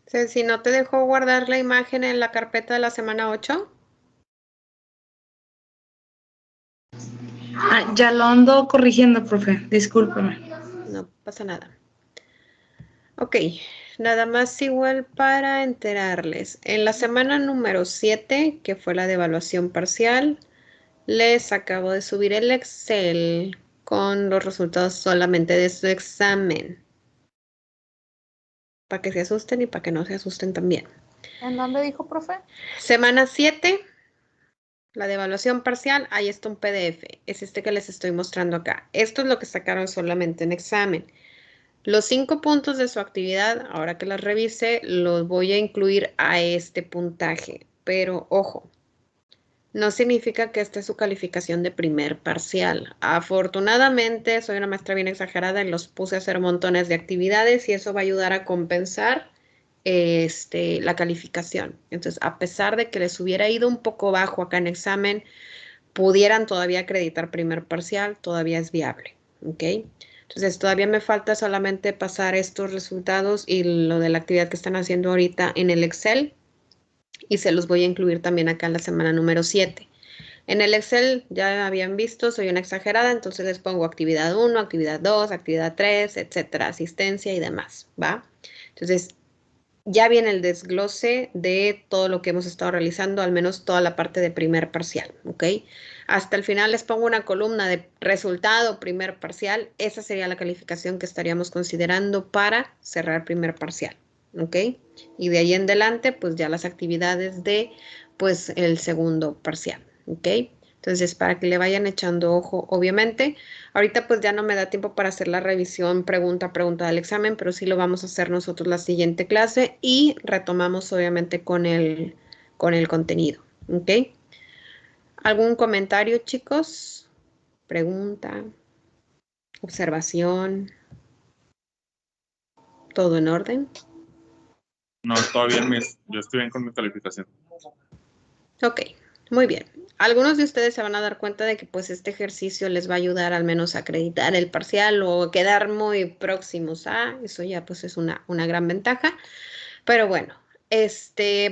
Si no te dejó guardar la imagen en la carpeta de la semana 8.
Ya lo ando corrigiendo, profe. Discúlpeme.
No pasa nada. Ok, nada más igual para enterarles. En la semana número 7, que fue la de evaluación parcial, les acabo de subir el Excel con los resultados solamente de su examen. Para que se asusten y para que no se asusten también.
¿En dónde dijo, profe?
Semana 7, la de evaluación parcial, ahí está un PDF. Es este que les estoy mostrando acá. Esto es lo que sacaron solamente en examen. Los 5 puntos de su actividad, ahora que las revise, los voy a incluir a este puntaje. Pero ojo, no significa que esta es su calificación de primer parcial. Afortunadamente, soy una maestra bien exagerada y los puse a hacer montones de actividades y eso va a ayudar a compensar la calificación. Entonces, a pesar de que les hubiera ido un poco bajo acá en examen, pudieran todavía acreditar primer parcial, todavía es viable. ¿Ok? Entonces, todavía me falta solamente pasar estos resultados y lo de la actividad que están haciendo ahorita en el Excel y se los voy a incluir también acá en la semana número 7. En el Excel ya habían visto, soy una exagerada, entonces les pongo actividad 1, actividad 2, actividad 3, etcétera, asistencia y demás, ¿va? Entonces, ya viene el desglose de todo lo que hemos estado realizando, al menos toda la parte de primer parcial, ¿ok? Hasta el final les pongo una columna de resultado primer parcial. Esa sería la calificación que estaríamos considerando para cerrar primer parcial, ¿ok? Y de ahí en adelante, pues ya las actividades de, pues, el segundo parcial, ¿ok? Entonces, para que le vayan echando ojo, obviamente. Ahorita pues ya no me da tiempo para hacer la revisión pregunta a pregunta del examen, pero sí lo vamos a hacer nosotros la siguiente clase y retomamos obviamente con el contenido, ¿ok? ¿Algún comentario, chicos? ¿Pregunta? ¿Observación? ¿Todo en orden?
No, todo bien, Miss. Yo estoy bien con mi calificación.
Ok, muy bien. Algunos de ustedes se van a dar cuenta de que pues este ejercicio les va a ayudar al menos a acreditar el parcial o quedar muy próximos a, eso ya pues es una gran ventaja. Pero bueno,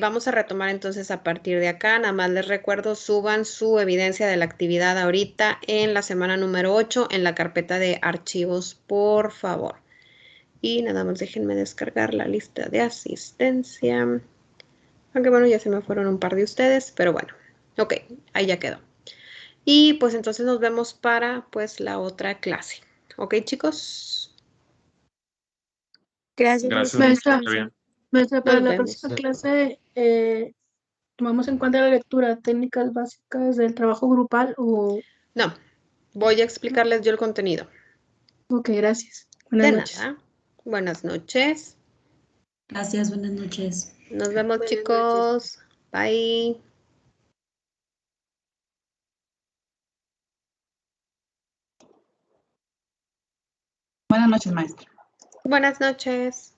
vamos a retomar entonces a partir de acá. Nada más les recuerdo, suban su evidencia de la actividad ahorita en la semana número 8 en la carpeta de archivos, por favor. Y nada más déjenme descargar la lista de asistencia. Aunque bueno, ya se me fueron un par de ustedes, pero bueno. Ok, ahí ya quedó. Y pues entonces nos vemos para pues la otra clase. Ok, chicos.
Gracias,
Gracias,
Maestra,
está bien.
maestra, para
Nos
la
vemos.
próxima clase, ¿tomamos en cuenta la lectura, técnicas básicas del trabajo grupal o...?
No, voy a explicarles yo el contenido.
Ok, gracias. Buenas
De
noches.
nada. Buenas noches.
Gracias, buenas noches.
Nos vemos,
Buenas
chicos. Bye.
Buenas noches, maestra.
Buenas noches.